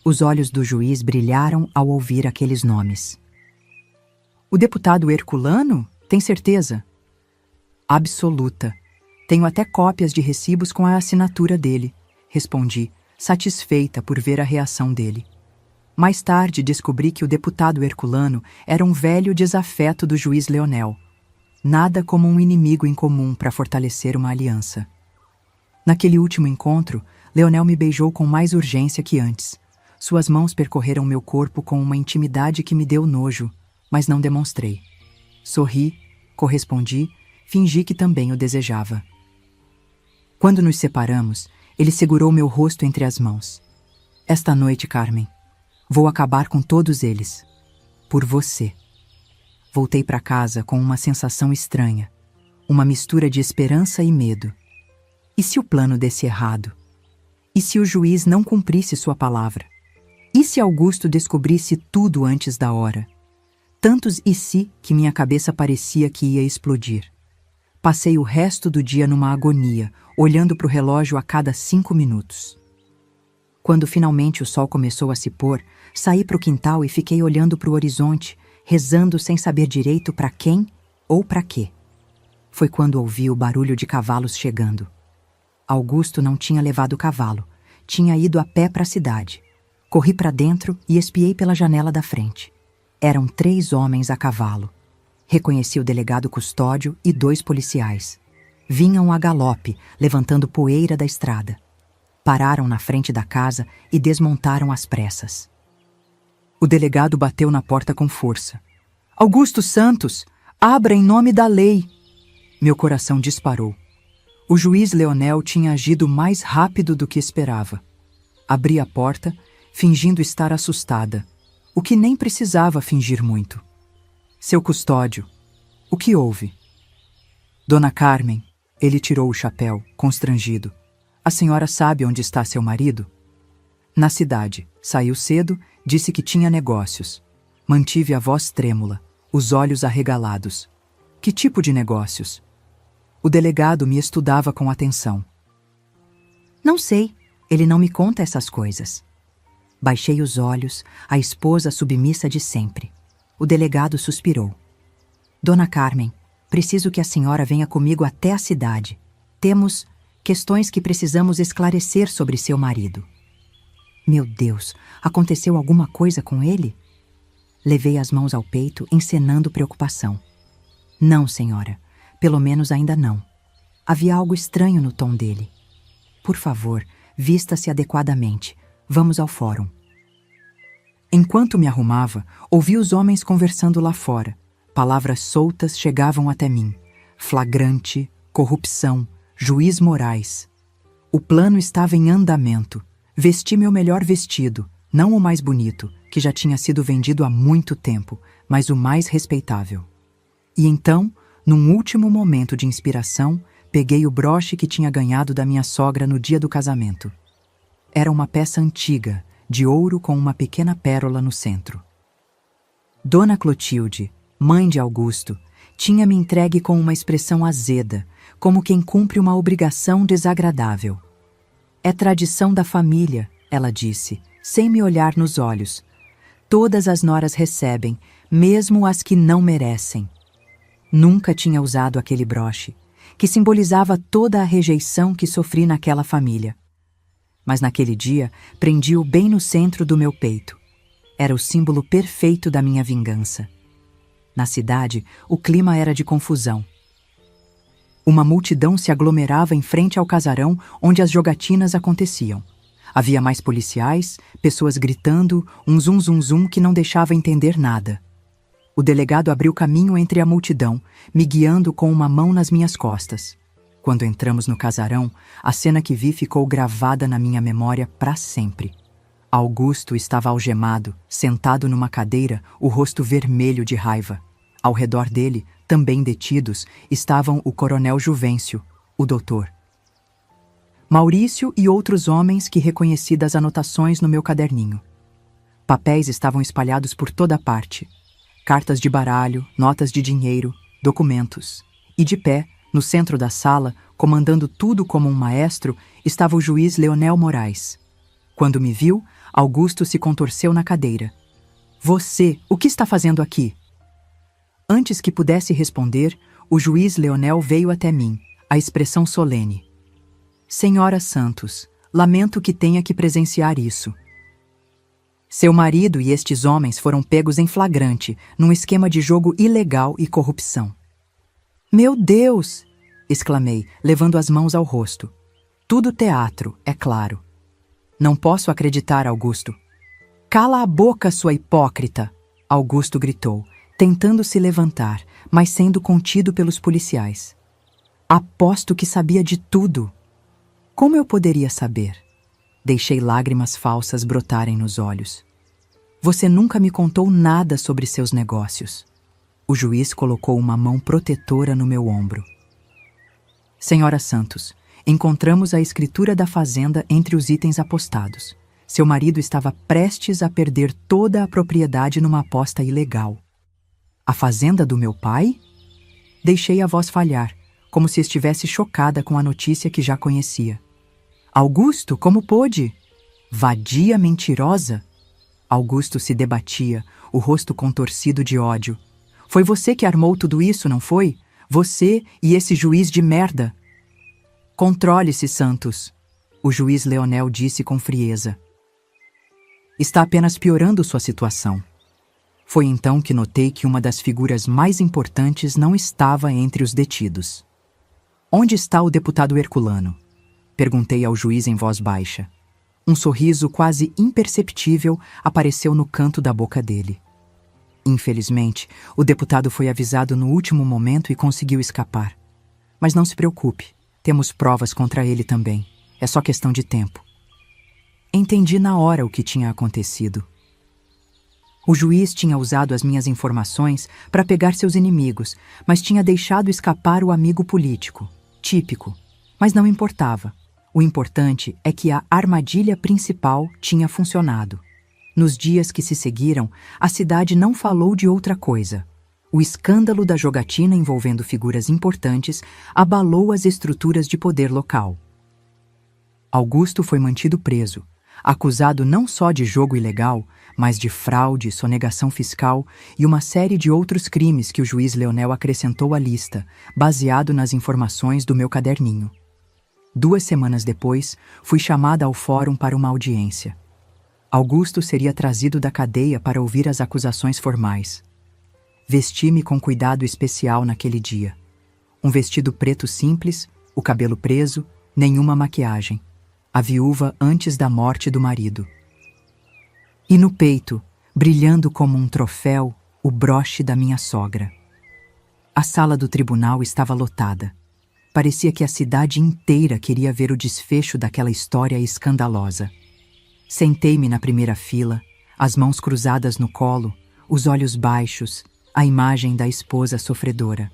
Os olhos do juiz brilharam ao ouvir aqueles nomes. O deputado Herculano? Tem certeza? Absoluta. Tenho até cópias de recibos com a assinatura dele, respondi, satisfeita por ver a reação dele. Mais tarde descobri que o deputado Herculano era um velho desafeto do juiz Leonel. Nada como um inimigo em comum para fortalecer uma aliança. Naquele último encontro, Leonel me beijou com mais urgência que antes. Suas mãos percorreram meu corpo com uma intimidade que me deu nojo, mas não demonstrei. Sorri, correspondi, fingi que também o desejava. Quando nos separamos, ele segurou meu rosto entre as mãos. Esta noite, Carmen, vou acabar com todos eles. Por você. Voltei para casa com uma sensação estranha, uma mistura de esperança e medo. E se o plano desse errado? E se o juiz não cumprisse sua palavra? E se Augusto descobrisse tudo antes da hora? Tantos e se que minha cabeça parecia que ia explodir. Passei o resto do dia numa agonia, olhando para o relógio a cada 5 minutos. Quando finalmente o sol começou a se pôr, saí para o quintal e fiquei olhando para o horizonte, rezando sem saber direito para quem ou para quê. Foi quando ouvi o barulho de cavalos chegando. Augusto não tinha levado o cavalo, tinha ido a pé para a cidade. Corri para dentro e espiei pela janela da frente. Eram 3 homens a cavalo. Reconheci o delegado Custódio e 2 policiais. Vinham a galope, levantando poeira da estrada. Pararam na frente da casa e desmontaram às pressas. O delegado bateu na porta com força. Augusto Santos, abra em nome da lei! Meu coração disparou. O juiz Leonel tinha agido mais rápido do que esperava. Abri a porta, fingindo estar assustada, o que nem precisava fingir muito. Seu Custódio, o que houve? Dona Carmen, ele tirou o chapéu, constrangido. A senhora sabe onde está seu marido? Na cidade. Saiu cedo, disse que tinha negócios. Mantive a voz trêmula, os olhos arregalados. Que tipo de negócios? O delegado me estudava com atenção. Não sei, ele não me conta essas coisas. Baixei os olhos, a esposa submissa de sempre. O delegado suspirou. Dona Carmen, preciso que a senhora venha comigo até a cidade. Temos questões que precisamos esclarecer sobre seu marido. Meu Deus, aconteceu alguma coisa com ele? Levei as mãos ao peito, encenando preocupação. Não, senhora. Pelo menos ainda não. Havia algo estranho no tom dele. Por favor, vista-se adequadamente. Vamos ao fórum. Enquanto me arrumava, ouvi os homens conversando lá fora. Palavras soltas chegavam até mim. Flagrante, corrupção, juiz Moraes. O plano estava em andamento. Vesti meu melhor vestido, não o mais bonito, que já tinha sido vendido há muito tempo, mas o mais respeitável. E então, num último momento de inspiração, peguei o broche que tinha ganhado da minha sogra no dia do casamento. Era uma peça antiga, de ouro com uma pequena pérola no centro. Dona Clotilde, mãe de Augusto, tinha me entregue com uma expressão azeda, como quem cumpre uma obrigação desagradável. É tradição da família, ela disse, sem me olhar nos olhos. Todas as noras recebem, mesmo as que não merecem. Nunca tinha usado aquele broche, que simbolizava toda a rejeição que sofri naquela família. Mas naquele dia, prendi-o bem no centro do meu peito. Era o símbolo perfeito da minha vingança. Na cidade, o clima era de confusão. Uma multidão se aglomerava em frente ao casarão onde as jogatinas aconteciam. Havia mais policiais, pessoas gritando, um zum-zum-zum que não deixava entender nada. O delegado abriu caminho entre a multidão, me guiando com uma mão nas minhas costas. Quando entramos no casarão, a cena que vi ficou gravada na minha memória para sempre. Augusto estava algemado, sentado numa cadeira, o rosto vermelho de raiva. Ao redor dele, também detidos, estavam o coronel Juvencio, o doutor. Maurício e outros homens que reconheci das anotações no meu caderninho. Papéis estavam espalhados por toda parte. Cartas de baralho, notas de dinheiro, documentos. E de pé, no centro da sala, comandando tudo como um maestro, estava o juiz Leonel Moraes. Quando me viu, Augusto se contorceu na cadeira. Você, o que está fazendo aqui? Antes que pudesse responder, o juiz Leonel veio até mim, a expressão solene. Senhora Santos, lamento que tenha que presenciar isso. Seu marido e estes homens foram pegos em flagrante, num esquema de jogo ilegal e corrupção. Meu Deus! Exclamei, levando as mãos ao rosto. Tudo teatro, é claro. Não posso acreditar, Augusto. Cala a boca, sua hipócrita! Augusto gritou, tentando se levantar, mas sendo contido pelos policiais. Aposto que sabia de tudo. Como eu poderia saber? Deixei lágrimas falsas brotarem nos olhos. Você nunca me contou nada sobre seus negócios. O juiz colocou uma mão protetora no meu ombro. Senhora Santos, encontramos a escritura da fazenda entre os itens apostados. Seu marido estava prestes a perder toda a propriedade numa aposta ilegal. A fazenda do meu pai? Deixei a voz falhar, como se estivesse chocada com a notícia que já conhecia. Augusto, como pôde? Vadia mentirosa? Augusto se debatia, o rosto contorcido de ódio. Foi você que armou tudo isso, não foi? Você e esse juiz de merda. Controle-se, Santos, o juiz Leonel disse com frieza. Está apenas piorando sua situação. Foi então que notei que uma das figuras mais importantes não estava entre os detidos. Onde está o deputado Herculano? Perguntei ao juiz em voz baixa. Um sorriso quase imperceptível apareceu no canto da boca dele. Infelizmente, o deputado foi avisado no último momento e conseguiu escapar. Mas não se preocupe, temos provas contra ele também. É só questão de tempo. Entendi na hora o que tinha acontecido. O juiz tinha usado as minhas informações para pegar seus inimigos, mas tinha deixado escapar o amigo político. Típico. Mas não importava. O importante é que a armadilha principal tinha funcionado. Nos dias que se seguiram, a cidade não falou de outra coisa. O escândalo da jogatina envolvendo figuras importantes abalou as estruturas de poder local. Augusto foi mantido preso, acusado não só de jogo ilegal, mas de fraude, sonegação fiscal e uma série de outros crimes que o juiz Leonel acrescentou à lista, baseado nas informações do meu caderninho. 2 semanas depois, fui chamada ao fórum para uma audiência. Augusto seria trazido da cadeia para ouvir as acusações formais. Vesti-me com cuidado especial naquele dia. Um vestido preto simples, o cabelo preso, nenhuma maquiagem. A viúva antes da morte do marido. E no peito, brilhando como um troféu, o broche da minha sogra. A sala do tribunal estava lotada. Parecia que a cidade inteira queria ver o desfecho daquela história escandalosa. Sentei-me na primeira fila, as mãos cruzadas no colo, os olhos baixos, a imagem da esposa sofredora.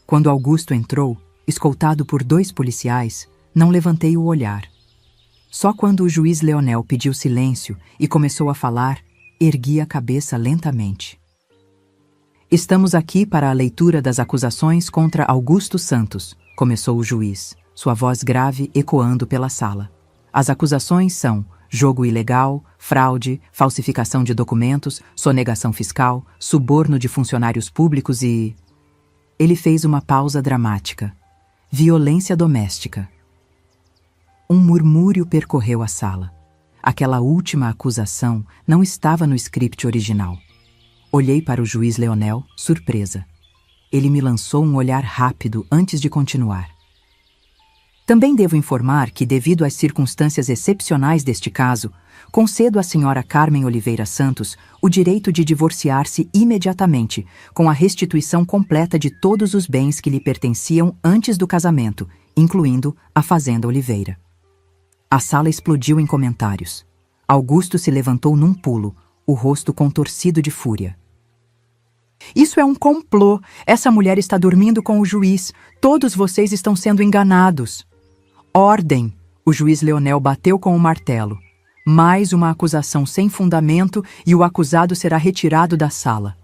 Quando Augusto entrou, escoltado por 2 policiais, não levantei o olhar. Só quando o juiz Leonel pediu silêncio e começou a falar, ergui a cabeça lentamente. Estamos aqui para a leitura das acusações contra Augusto Santos, começou o juiz, sua voz grave ecoando pela sala. As acusações são jogo ilegal, fraude, falsificação de documentos, sonegação fiscal, suborno de funcionários públicos e... Ele fez uma pausa dramática. Violência doméstica. Um murmúrio percorreu a sala. Aquela última acusação não estava no script original. Olhei para o juiz Leonel, surpresa. Ele me lançou um olhar rápido antes de continuar. Também devo informar que, devido às circunstâncias excepcionais deste caso, concedo à senhora Carmen Oliveira Santos o direito de divorciar-se imediatamente, com a restituição completa de todos os bens que lhe pertenciam antes do casamento, incluindo a Fazenda Oliveira. A sala explodiu em comentários. Augusto se levantou num pulo, o rosto contorcido de fúria. Isso é um complô! Essa mulher está dormindo com o juiz. Todos vocês estão sendo enganados. Ordem! O juiz Leonel bateu com o martelo. Mais uma acusação sem fundamento e o acusado será retirado da sala.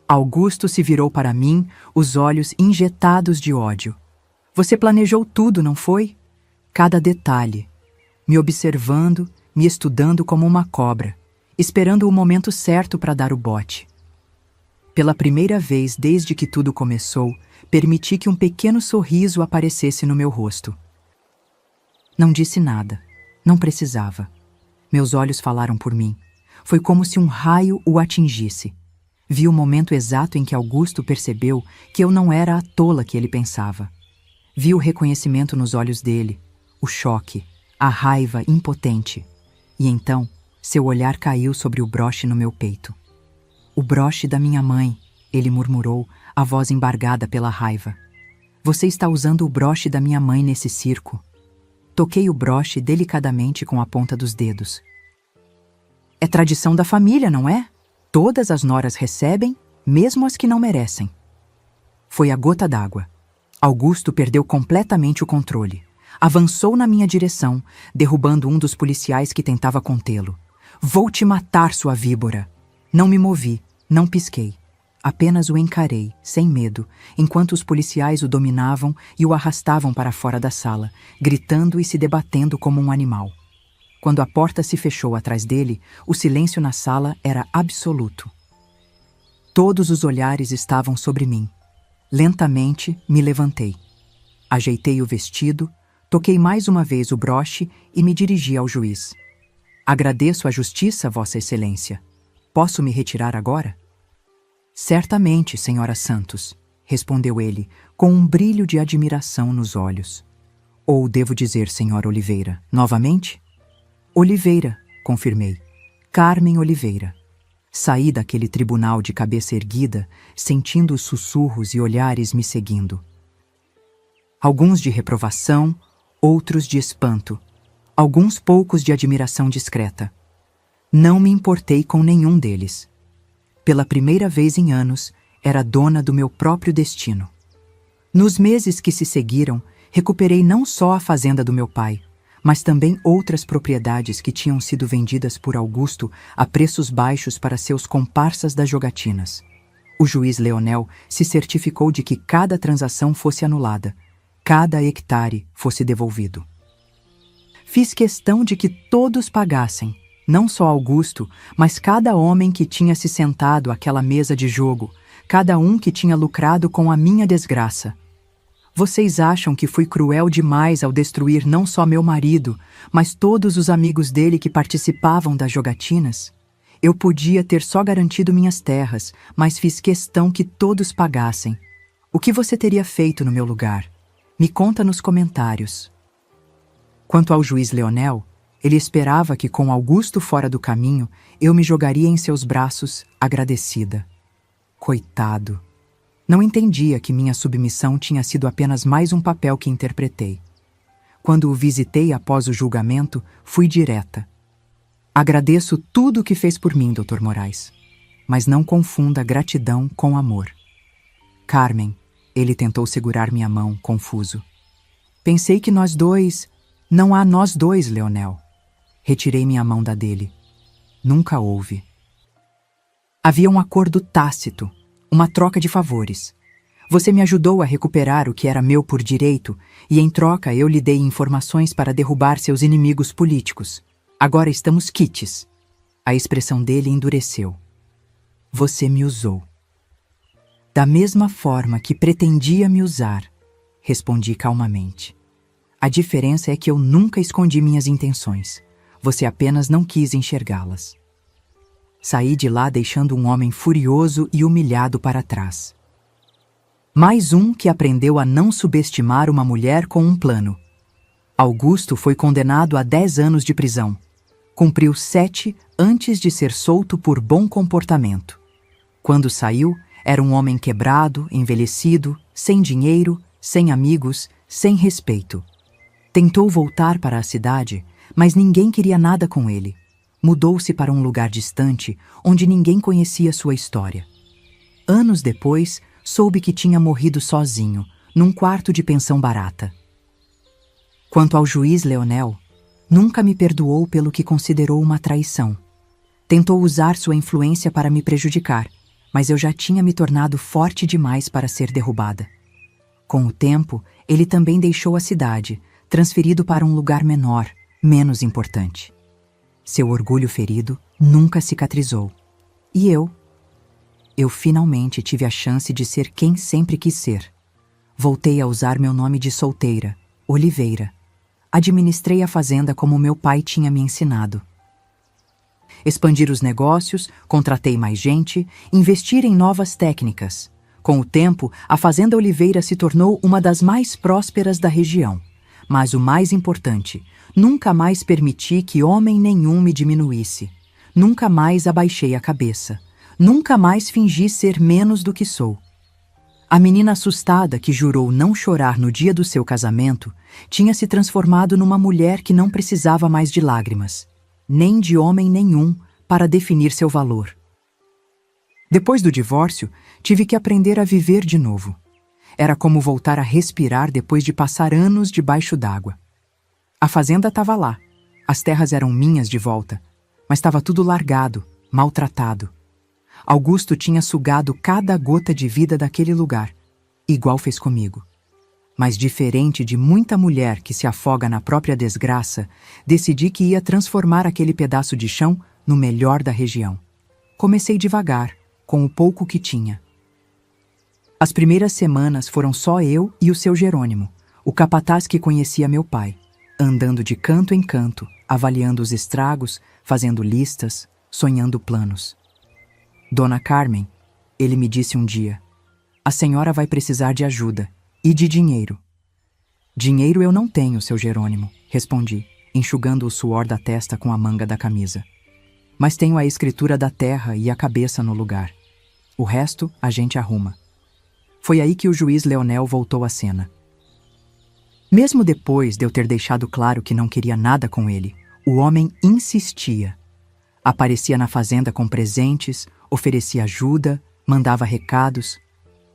Augusto se virou para mim, os olhos injetados de ódio. Você planejou tudo, não foi? Cada detalhe. Me observando, me estudando como uma cobra, esperando o momento certo para dar o bote. Pela primeira vez desde que tudo começou, permiti que um pequeno sorriso aparecesse no meu rosto. Não disse nada. Não precisava. Meus olhos falaram por mim. Foi como se um raio o atingisse. Vi o momento exato em que Augusto percebeu que eu não era a tola que ele pensava. Vi o reconhecimento nos olhos dele, o choque, a raiva impotente. E então, seu olhar caiu sobre o broche no meu peito. O broche da minha mãe, ele murmurou, a voz embargada pela raiva. Você está usando o broche da minha mãe nesse circo. Toquei o broche delicadamente com a ponta dos dedos. É tradição da família, não é? Todas as noras recebem, mesmo as que não merecem. Foi a gota d'água. Augusto perdeu completamente o controle. Avançou na minha direção, derrubando um dos policiais que tentava contê-lo. Vou te matar, sua víbora! Não me movi, não pisquei. Apenas o encarei, sem medo, enquanto os policiais o dominavam e o arrastavam para fora da sala, gritando e se debatendo como um animal. Quando a porta se fechou atrás dele, o silêncio na sala era absoluto. Todos os olhares estavam sobre mim. Lentamente, me levantei. Ajeitei o vestido, toquei mais uma vez o broche e me dirigi ao juiz. Agradeço a justiça, Vossa Excelência. Posso me retirar agora? Certamente, senhora Santos, respondeu ele, com um brilho de admiração nos olhos. Ou devo dizer, senhora Oliveira, novamente? Oliveira, confirmei. Carmen Oliveira. Saí daquele tribunal de cabeça erguida, sentindo os sussurros e olhares me seguindo. Alguns de reprovação, outros de espanto, alguns poucos de admiração discreta. Não me importei com nenhum deles. Pela primeira vez em anos, era dona do meu próprio destino. Nos meses que se seguiram, recuperei não só a fazenda do meu pai, mas também outras propriedades que tinham sido vendidas por Augusto a preços baixos para seus comparsas das jogatinas. O juiz Leonel se certificou de que cada transação fosse anulada, cada hectare fosse devolvido. Fiz questão de que todos pagassem, não só Augusto, mas cada homem que tinha se sentado àquela mesa de jogo, cada um que tinha lucrado com a minha desgraça. Vocês acham que fui cruel demais ao destruir não só meu marido, mas todos os amigos dele que participavam das jogatinas? Eu podia ter só garantido minhas terras, mas fiz questão que todos pagassem. O que você teria feito no meu lugar? Me conta nos comentários. Quanto ao juiz Leonel, Ele esperava que, com Augusto fora do caminho, eu me jogaria em seus braços, agradecida. Coitado! Não entendia que minha submissão tinha sido apenas mais um papel que interpretei. Quando o visitei após o julgamento, fui direta. Agradeço tudo o que fez por mim, Dr. Moraes. Mas não confunda gratidão com amor. Carmen, ele tentou segurar minha mão, confuso. Pensei que nós dois... Não há nós dois, Leonel. Retirei minha mão da dele. Nunca houve. Havia um acordo tácito, uma troca de favores. Você me ajudou a recuperar o que era meu por direito e, em troca, eu lhe dei informações para derrubar seus inimigos políticos. Agora estamos quites. A expressão dele endureceu. Você me usou. Da mesma forma que pretendia me usar, respondi calmamente. A diferença é que eu nunca escondi minhas intenções. Você apenas não quis enxergá-las. Saí de lá deixando um homem furioso e humilhado para trás. Mais um que aprendeu a não subestimar uma mulher com um plano. Augusto foi condenado a 10 anos de prisão. Cumpriu 7 antes de ser solto por bom comportamento. Quando saiu, era um homem quebrado, envelhecido, sem dinheiro, sem amigos, sem respeito. Tentou voltar para a cidade, mas ninguém queria nada com ele. Mudou-se para um lugar distante, onde ninguém conhecia sua história. Anos depois, soube que tinha morrido sozinho, num quarto de pensão barata. Quanto ao juiz Leonel, nunca me perdoou pelo que considerou uma traição. Tentou usar sua influência para me prejudicar, mas eu já tinha me tornado forte demais para ser derrubada. Com o tempo, ele também deixou a cidade, transferido para um lugar menor, menos importante. Seu orgulho ferido nunca cicatrizou. E eu? Eu finalmente tive a chance de ser quem sempre quis ser. Voltei a usar meu nome de solteira, Oliveira. Administrei a fazenda como meu pai tinha me ensinado. Expandir os negócios, contratei mais gente, investir em novas técnicas. Com o tempo, a Fazenda Oliveira se tornou uma das mais prósperas da região. Mas o mais importante, nunca mais permiti que homem nenhum me diminuísse. Nunca mais abaixei a cabeça. Nunca mais fingi ser menos do que sou. A menina assustada que jurou não chorar no dia do seu casamento tinha se transformado numa mulher que não precisava mais de lágrimas, nem de homem nenhum, para definir seu valor. Depois do divórcio, tive que aprender a viver de novo. Era como voltar a respirar depois de passar anos debaixo d'água. A fazenda estava lá. As terras eram minhas de volta, mas estava tudo largado, maltratado. Augusto tinha sugado cada gota de vida daquele lugar, igual fez comigo. Mas diferente de muita mulher que se afoga na própria desgraça, decidi que ia transformar aquele pedaço de chão no melhor da região. Comecei devagar, com o pouco que tinha. As primeiras semanas foram só eu e o seu Jerônimo, o capataz que conhecia meu pai, andando de canto em canto, avaliando os estragos, fazendo listas, sonhando planos. Dona Carmen, ele me disse um dia, a senhora vai precisar de ajuda e de dinheiro. Dinheiro eu não tenho, seu Jerônimo, respondi, enxugando o suor da testa com a manga da camisa. Mas tenho a escritura da terra e a cabeça no lugar. O resto a gente arruma. Foi aí que o juiz Leonel voltou à cena. Mesmo depois de eu ter deixado claro que não queria nada com ele, o homem insistia. Aparecia na fazenda com presentes, oferecia ajuda, mandava recados.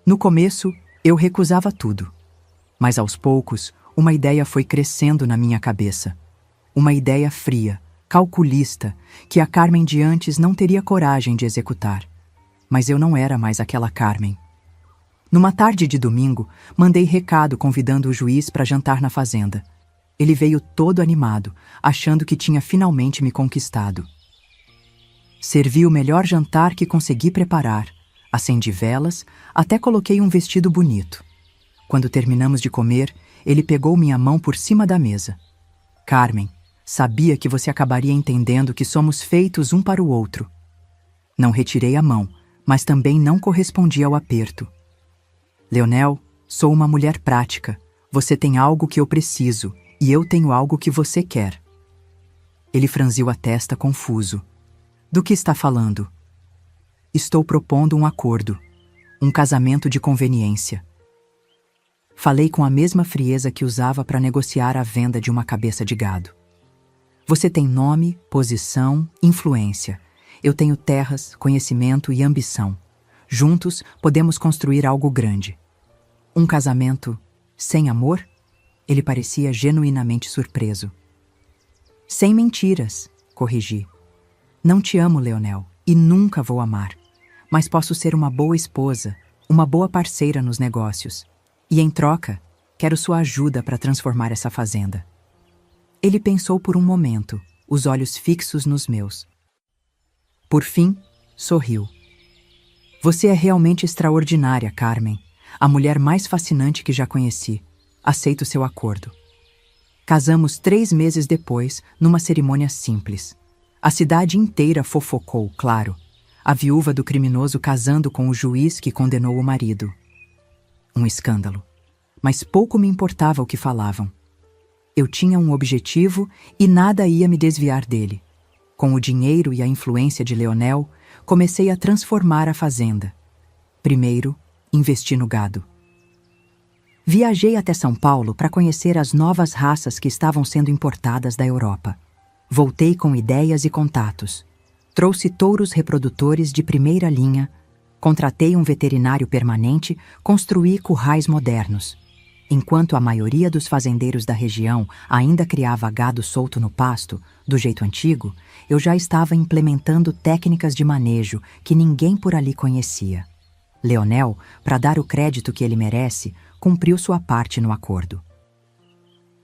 No começo, eu recusava tudo. Mas aos poucos, uma ideia foi crescendo na minha cabeça. Uma ideia fria, calculista, que a Carmen de antes não teria coragem de executar. Mas eu não era mais aquela Carmen. Numa tarde de domingo, mandei recado convidando o juiz para jantar na fazenda. Ele veio todo animado, achando que tinha finalmente me conquistado. Servi o melhor jantar que consegui preparar, acendi velas, até coloquei um vestido bonito. Quando terminamos de comer, ele pegou minha mão por cima da mesa. Carmen, sabia que você acabaria entendendo que somos feitos um para o outro. Não retirei a mão, mas também não correspondi ao aperto. Leonel, sou uma mulher prática. Você tem algo que eu preciso, e eu tenho algo que você quer. Ele franziu a testa confuso. Do que está falando? Estou propondo um acordo. Um casamento de conveniência. Falei com a mesma frieza que usava para negociar a venda de uma cabeça de gado. Você tem nome, posição, influência. Eu tenho terras, conhecimento e ambição. Juntos podemos construir algo grande. Um casamento sem amor? Ele parecia genuinamente surpreso. Sem mentiras, corrigi. Não te amo, Leonel, e nunca vou amar. Mas posso ser uma boa esposa, uma boa parceira nos negócios. E em troca, quero sua ajuda para transformar essa fazenda. Ele pensou por um momento, os olhos fixos nos meus. Por fim, sorriu. Você é realmente extraordinária, Carmen. A mulher mais fascinante que já conheci. Aceito seu acordo. Casamos 3 meses depois, numa cerimônia simples. A cidade inteira fofocou, claro. A viúva do criminoso casando com o juiz que condenou o marido. Um escândalo. Mas pouco me importava o que falavam. Eu tinha um objetivo e nada ia me desviar dele. Com o dinheiro e a influência de Leonel, comecei a transformar a fazenda. Primeiro, investi no gado. Viajei até São Paulo para conhecer as novas raças que estavam sendo importadas da Europa. Voltei com ideias e contatos. Trouxe touros reprodutores de primeira linha, contratei um veterinário permanente, construí currais modernos. Enquanto a maioria dos fazendeiros da região ainda criava gado solto no pasto, do jeito antigo, eu já estava implementando técnicas de manejo que ninguém por ali conhecia. Leonel, para dar o crédito que ele merece, cumpriu sua parte no acordo.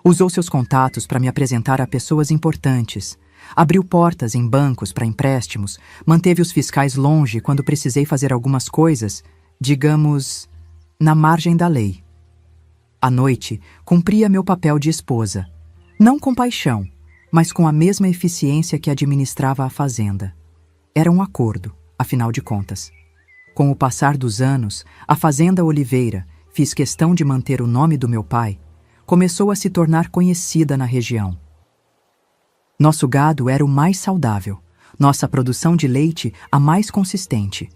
Usou seus contatos para me apresentar a pessoas importantes, abriu portas em bancos para empréstimos, manteve os fiscais longe quando precisei fazer algumas coisas, digamos, na margem da lei. À noite, cumpria meu papel de esposa, não com paixão, mas com a mesma eficiência que administrava a fazenda. Era um acordo, afinal de contas. Com o passar dos anos, a Fazenda Oliveira, fiz questão de manter o nome do meu pai, começou a se tornar conhecida na região. Nosso gado era o mais saudável, nossa produção de leite a mais consistente.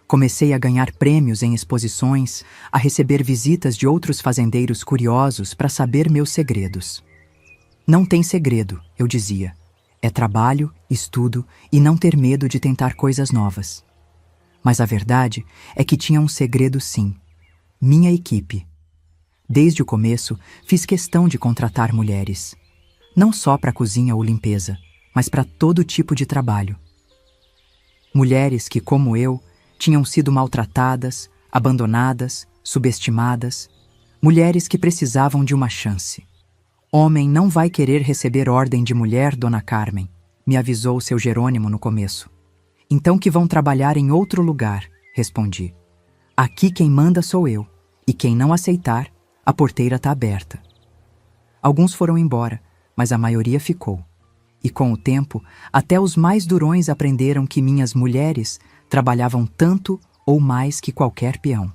Comecei a ganhar prêmios em exposições, a receber visitas de outros fazendeiros curiosos para saber meus segredos. Não tem segredo, eu dizia. É trabalho, estudo e não ter medo de tentar coisas novas. Mas a verdade é que tinha um segredo sim. Minha equipe. Desde o começo, fiz questão de contratar mulheres. Não só para cozinha ou limpeza, mas para todo tipo de trabalho. Mulheres que, como eu, tinham sido maltratadas, abandonadas, subestimadas. Mulheres que precisavam de uma chance. Homem não vai querer receber ordem de mulher, Dona Carmen, me avisou seu Jerônimo no começo. Então que vão trabalhar em outro lugar, respondi. Aqui quem manda sou eu, e quem não aceitar, a porteira está aberta. Alguns foram embora, mas a maioria ficou. E com o tempo, até os mais durões aprenderam que minhas mulheres trabalhavam tanto ou mais que qualquer peão.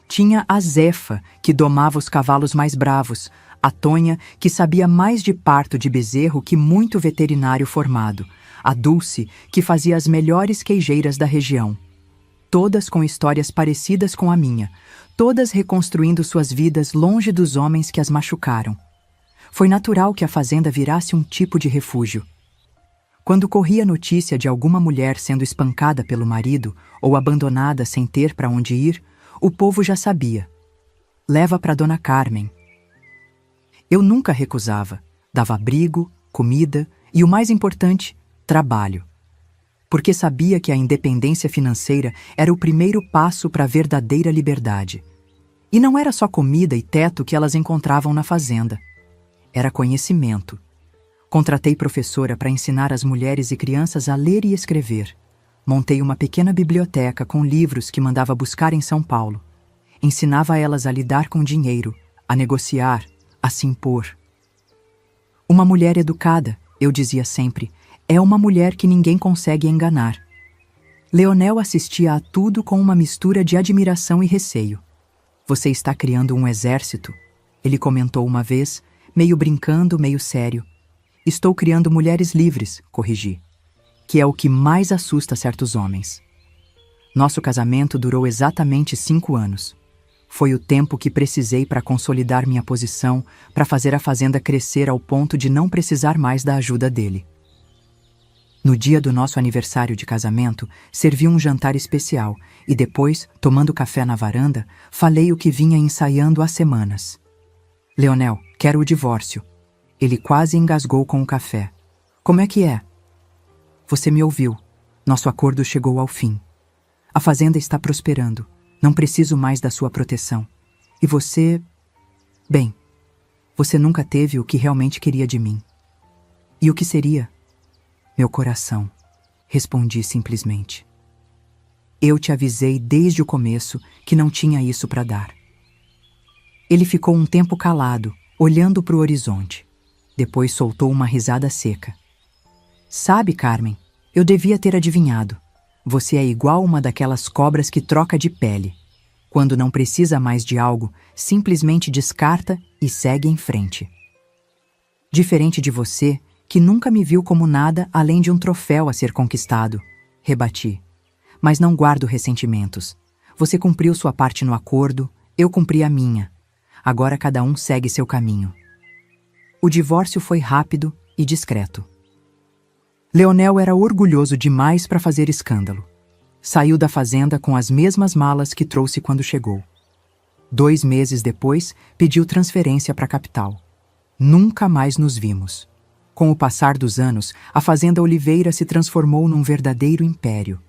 Tinha a Zefa, que domava os cavalos mais bravos, a Tonha, que sabia mais de parto de bezerro que muito veterinário formado, a Dulce, que fazia as melhores queijeiras da região. Todas com histórias parecidas com a minha, todas reconstruindo suas vidas longe dos homens que as machucaram. Foi natural que a fazenda virasse um tipo de refúgio. Quando corria a notícia de alguma mulher sendo espancada pelo marido ou abandonada sem ter para onde ir, o povo já sabia. Leva para Dona Carmen. Eu nunca recusava. Dava abrigo, comida e, o mais importante, trabalho. Porque sabia que a independência financeira era o primeiro passo para a verdadeira liberdade. E não era só comida e teto que elas encontravam na fazenda. Era conhecimento. Contratei professora para ensinar as mulheres e crianças a ler e escrever. Montei uma pequena biblioteca com livros que mandava buscar em São Paulo. Ensinava elas a lidar com dinheiro, a negociar, a se impor. Uma mulher educada, eu dizia sempre, é uma mulher que ninguém consegue enganar. Leonel assistia a tudo com uma mistura de admiração e receio. Você está criando um exército? Ele comentou uma vez, meio brincando, meio sério. Estou criando mulheres livres, corrigi, que é o que mais assusta certos homens. Nosso casamento durou exatamente 5 anos. Foi o tempo que precisei para consolidar minha posição, para fazer a fazenda crescer ao ponto de não precisar mais da ajuda dele. No dia do nosso aniversário de casamento, servi um jantar especial e depois, tomando café na varanda, falei o que vinha ensaiando há semanas. Leonel, quero o divórcio. Ele quase engasgou com o café. Como é que é? Você me ouviu. Nosso acordo chegou ao fim. A fazenda está prosperando. Não preciso mais da sua proteção. E você... Bem, você nunca teve o que realmente queria de mim. E o que seria? Meu coração, respondi simplesmente. Eu te avisei desde o começo que não tinha isso para dar. Ele ficou um tempo calado, olhando para o horizonte. Depois soltou uma risada seca. Sabe, Carmen, eu devia ter adivinhado. Você é igual uma daquelas cobras que troca de pele. Quando não precisa mais de algo, simplesmente descarta e segue em frente. Diferente de você, que nunca me viu como nada além de um troféu a ser conquistado, rebati. Mas não guardo ressentimentos. Você cumpriu sua parte no acordo, eu cumpri a minha. Agora cada um segue seu caminho. O divórcio foi rápido e discreto. Leonel era orgulhoso demais para fazer escândalo. Saiu da fazenda com as mesmas malas que trouxe quando chegou. 2 meses depois, pediu transferência para a capital. Nunca mais nos vimos. Com o passar dos anos, a Fazenda Oliveira se transformou num verdadeiro império.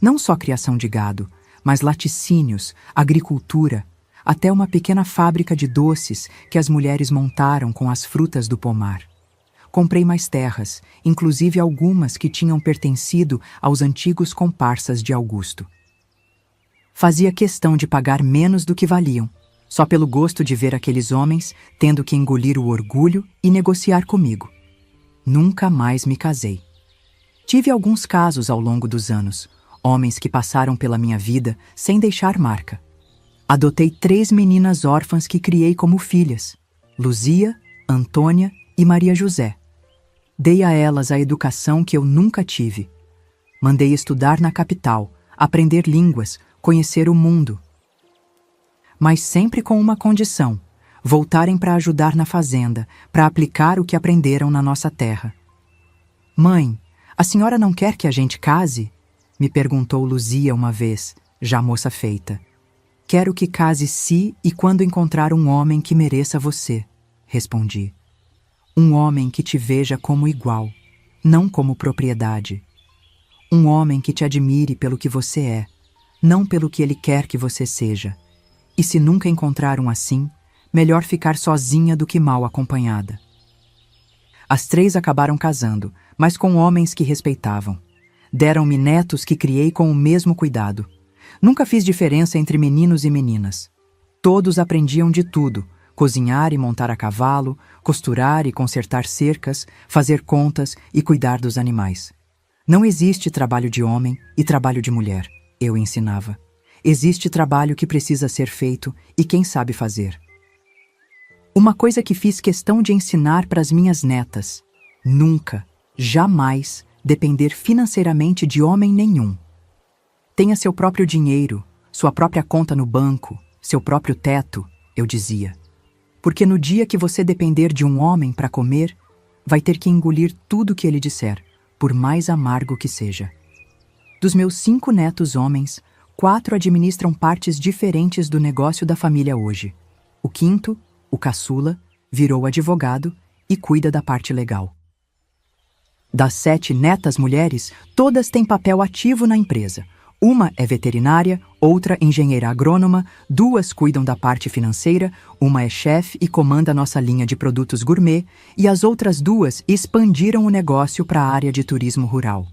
Não só criação de gado, mas laticínios, agricultura, até uma pequena fábrica de doces que as mulheres montaram com as frutas do pomar. Comprei mais terras, inclusive algumas que tinham pertencido aos antigos comparsas de Augusto. Fazia questão de pagar menos do que valiam, só pelo gosto de ver aqueles homens tendo que engolir o orgulho e negociar comigo. Nunca mais me casei. Tive alguns casos ao longo dos anos, homens que passaram pela minha vida sem deixar marca. Adotei 3 meninas órfãs que criei como filhas, Luzia, Antônia e Maria José. Dei a elas a educação que eu nunca tive. Mandei estudar na capital, aprender línguas, conhecer o mundo. Mas sempre com uma condição: voltarem para ajudar na fazenda, para aplicar o que aprenderam na nossa terra. Mãe, a senhora não quer que a gente case? Me perguntou Luzia uma vez, já moça feita. Quero que case se e quando encontrar um homem que mereça você, respondi. Um homem que te veja como igual, não como propriedade. Um homem que te admire pelo que você é, não pelo que ele quer que você seja. E se nunca encontrar um assim, melhor ficar sozinha do que mal acompanhada. As 3 acabaram casando, mas com homens que respeitavam. Deram-me netos que criei com o mesmo cuidado. Nunca fiz diferença entre meninos e meninas. Todos aprendiam de tudo: cozinhar e montar a cavalo, costurar e consertar cercas, fazer contas e cuidar dos animais. Não existe trabalho de homem e trabalho de mulher, eu ensinava. Existe trabalho que precisa ser feito e quem sabe fazer. Uma coisa que fiz questão de ensinar para as minhas netas: nunca, jamais depender financeiramente de homem nenhum. Tenha seu próprio dinheiro, sua própria conta no banco, seu próprio teto, eu dizia. Porque no dia que você depender de um homem para comer, vai ter que engolir tudo que ele disser, por mais amargo que seja. Dos meus 5 netos homens, 4 administram partes diferentes do negócio da família hoje. O 5º, o caçula, virou advogado e cuida da parte legal. Das 7 netas mulheres, todas têm papel ativo na empresa. Uma é veterinária, outra engenheira agrônoma, 2 cuidam da parte financeira, uma é chefe e comanda nossa linha de produtos gourmet, e as outras 2 expandiram o negócio para a área de turismo rural.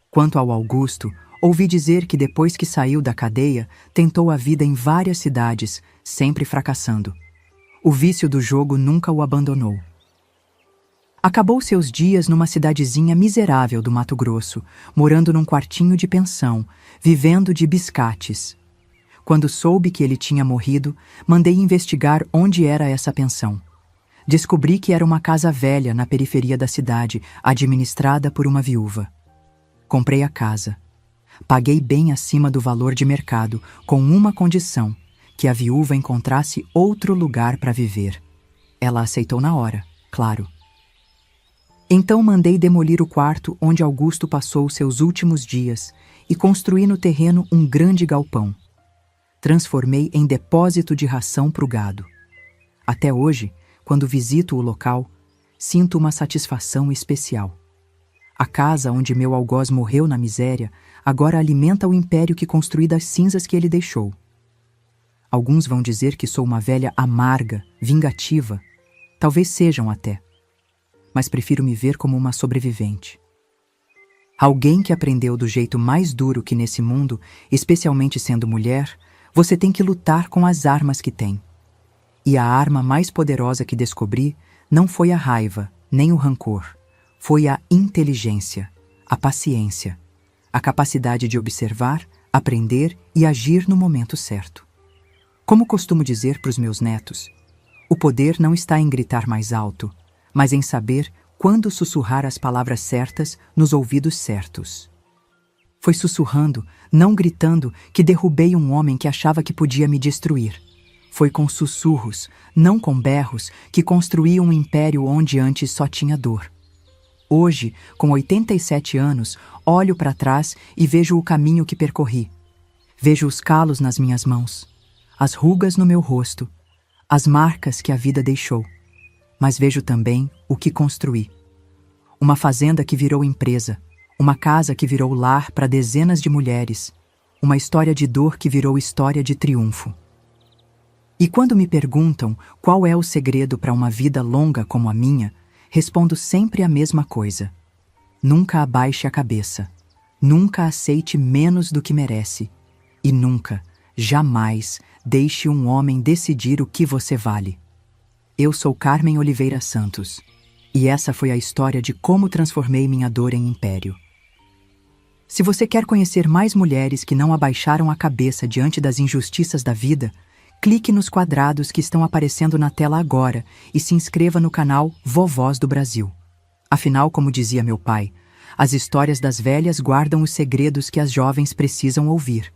Quanto ao Augusto, ouvi dizer que depois que saiu da cadeia, tentou a vida em várias cidades, sempre fracassando. O vício do jogo nunca o abandonou. Acabou seus dias numa cidadezinha miserável do Mato Grosso, morando num quartinho de pensão, vivendo de biscates. Quando soube que ele tinha morrido, mandei investigar onde era essa pensão. Descobri que era uma casa velha na periferia da cidade, administrada por uma viúva. Comprei a casa. Paguei bem acima do valor de mercado, com uma condição: que a viúva encontrasse outro lugar para viver. Ela aceitou na hora, claro. Então mandei demolir o quarto onde Augusto passou seus últimos dias e construí no terreno um grande galpão. Transformei em depósito de ração para o gado. Até hoje, quando visito o local, sinto uma satisfação especial. A casa onde meu algoz morreu na miséria agora alimenta o império que construí das cinzas que ele deixou. Alguns vão dizer que sou uma velha amarga, vingativa. Talvez sejam até. Mas prefiro me ver como uma sobrevivente. Alguém que aprendeu do jeito mais duro que nesse mundo, especialmente sendo mulher, você tem que lutar com as armas que tem. E a arma mais poderosa que descobri não foi a raiva, nem o rancor. Foi a inteligência, a paciência, a capacidade de observar, aprender e agir no momento certo. Como costumo dizer para os meus netos, o poder não está em gritar mais alto, mas em saber quando sussurrar as palavras certas nos ouvidos certos. Foi sussurrando, não gritando, que derrubei um homem que achava que podia me destruir. Foi com sussurros, não com berros, que construí um império onde antes só tinha dor. Hoje, com 87 anos, olho para trás e vejo o caminho que percorri. Vejo os calos nas minhas mãos, as rugas no meu rosto, as marcas que a vida deixou. Mas vejo também o que construí. Uma fazenda que virou empresa, uma casa que virou lar para dezenas de mulheres, uma história de dor que virou história de triunfo. E quando me perguntam qual é o segredo para uma vida longa como a minha, respondo sempre a mesma coisa. Nunca abaixe a cabeça, nunca aceite menos do que merece e nunca, jamais, deixe um homem decidir o que você vale. Eu sou Carmen Oliveira Santos, e essa foi a história de como transformei minha dor em império. Se você quer conhecer mais mulheres que não abaixaram a cabeça diante das injustiças da vida, clique nos quadrados que estão aparecendo na tela agora e se inscreva no canal Vovós do Brasil. Afinal, como dizia meu pai, as histórias das velhas guardam os segredos que as jovens precisam ouvir.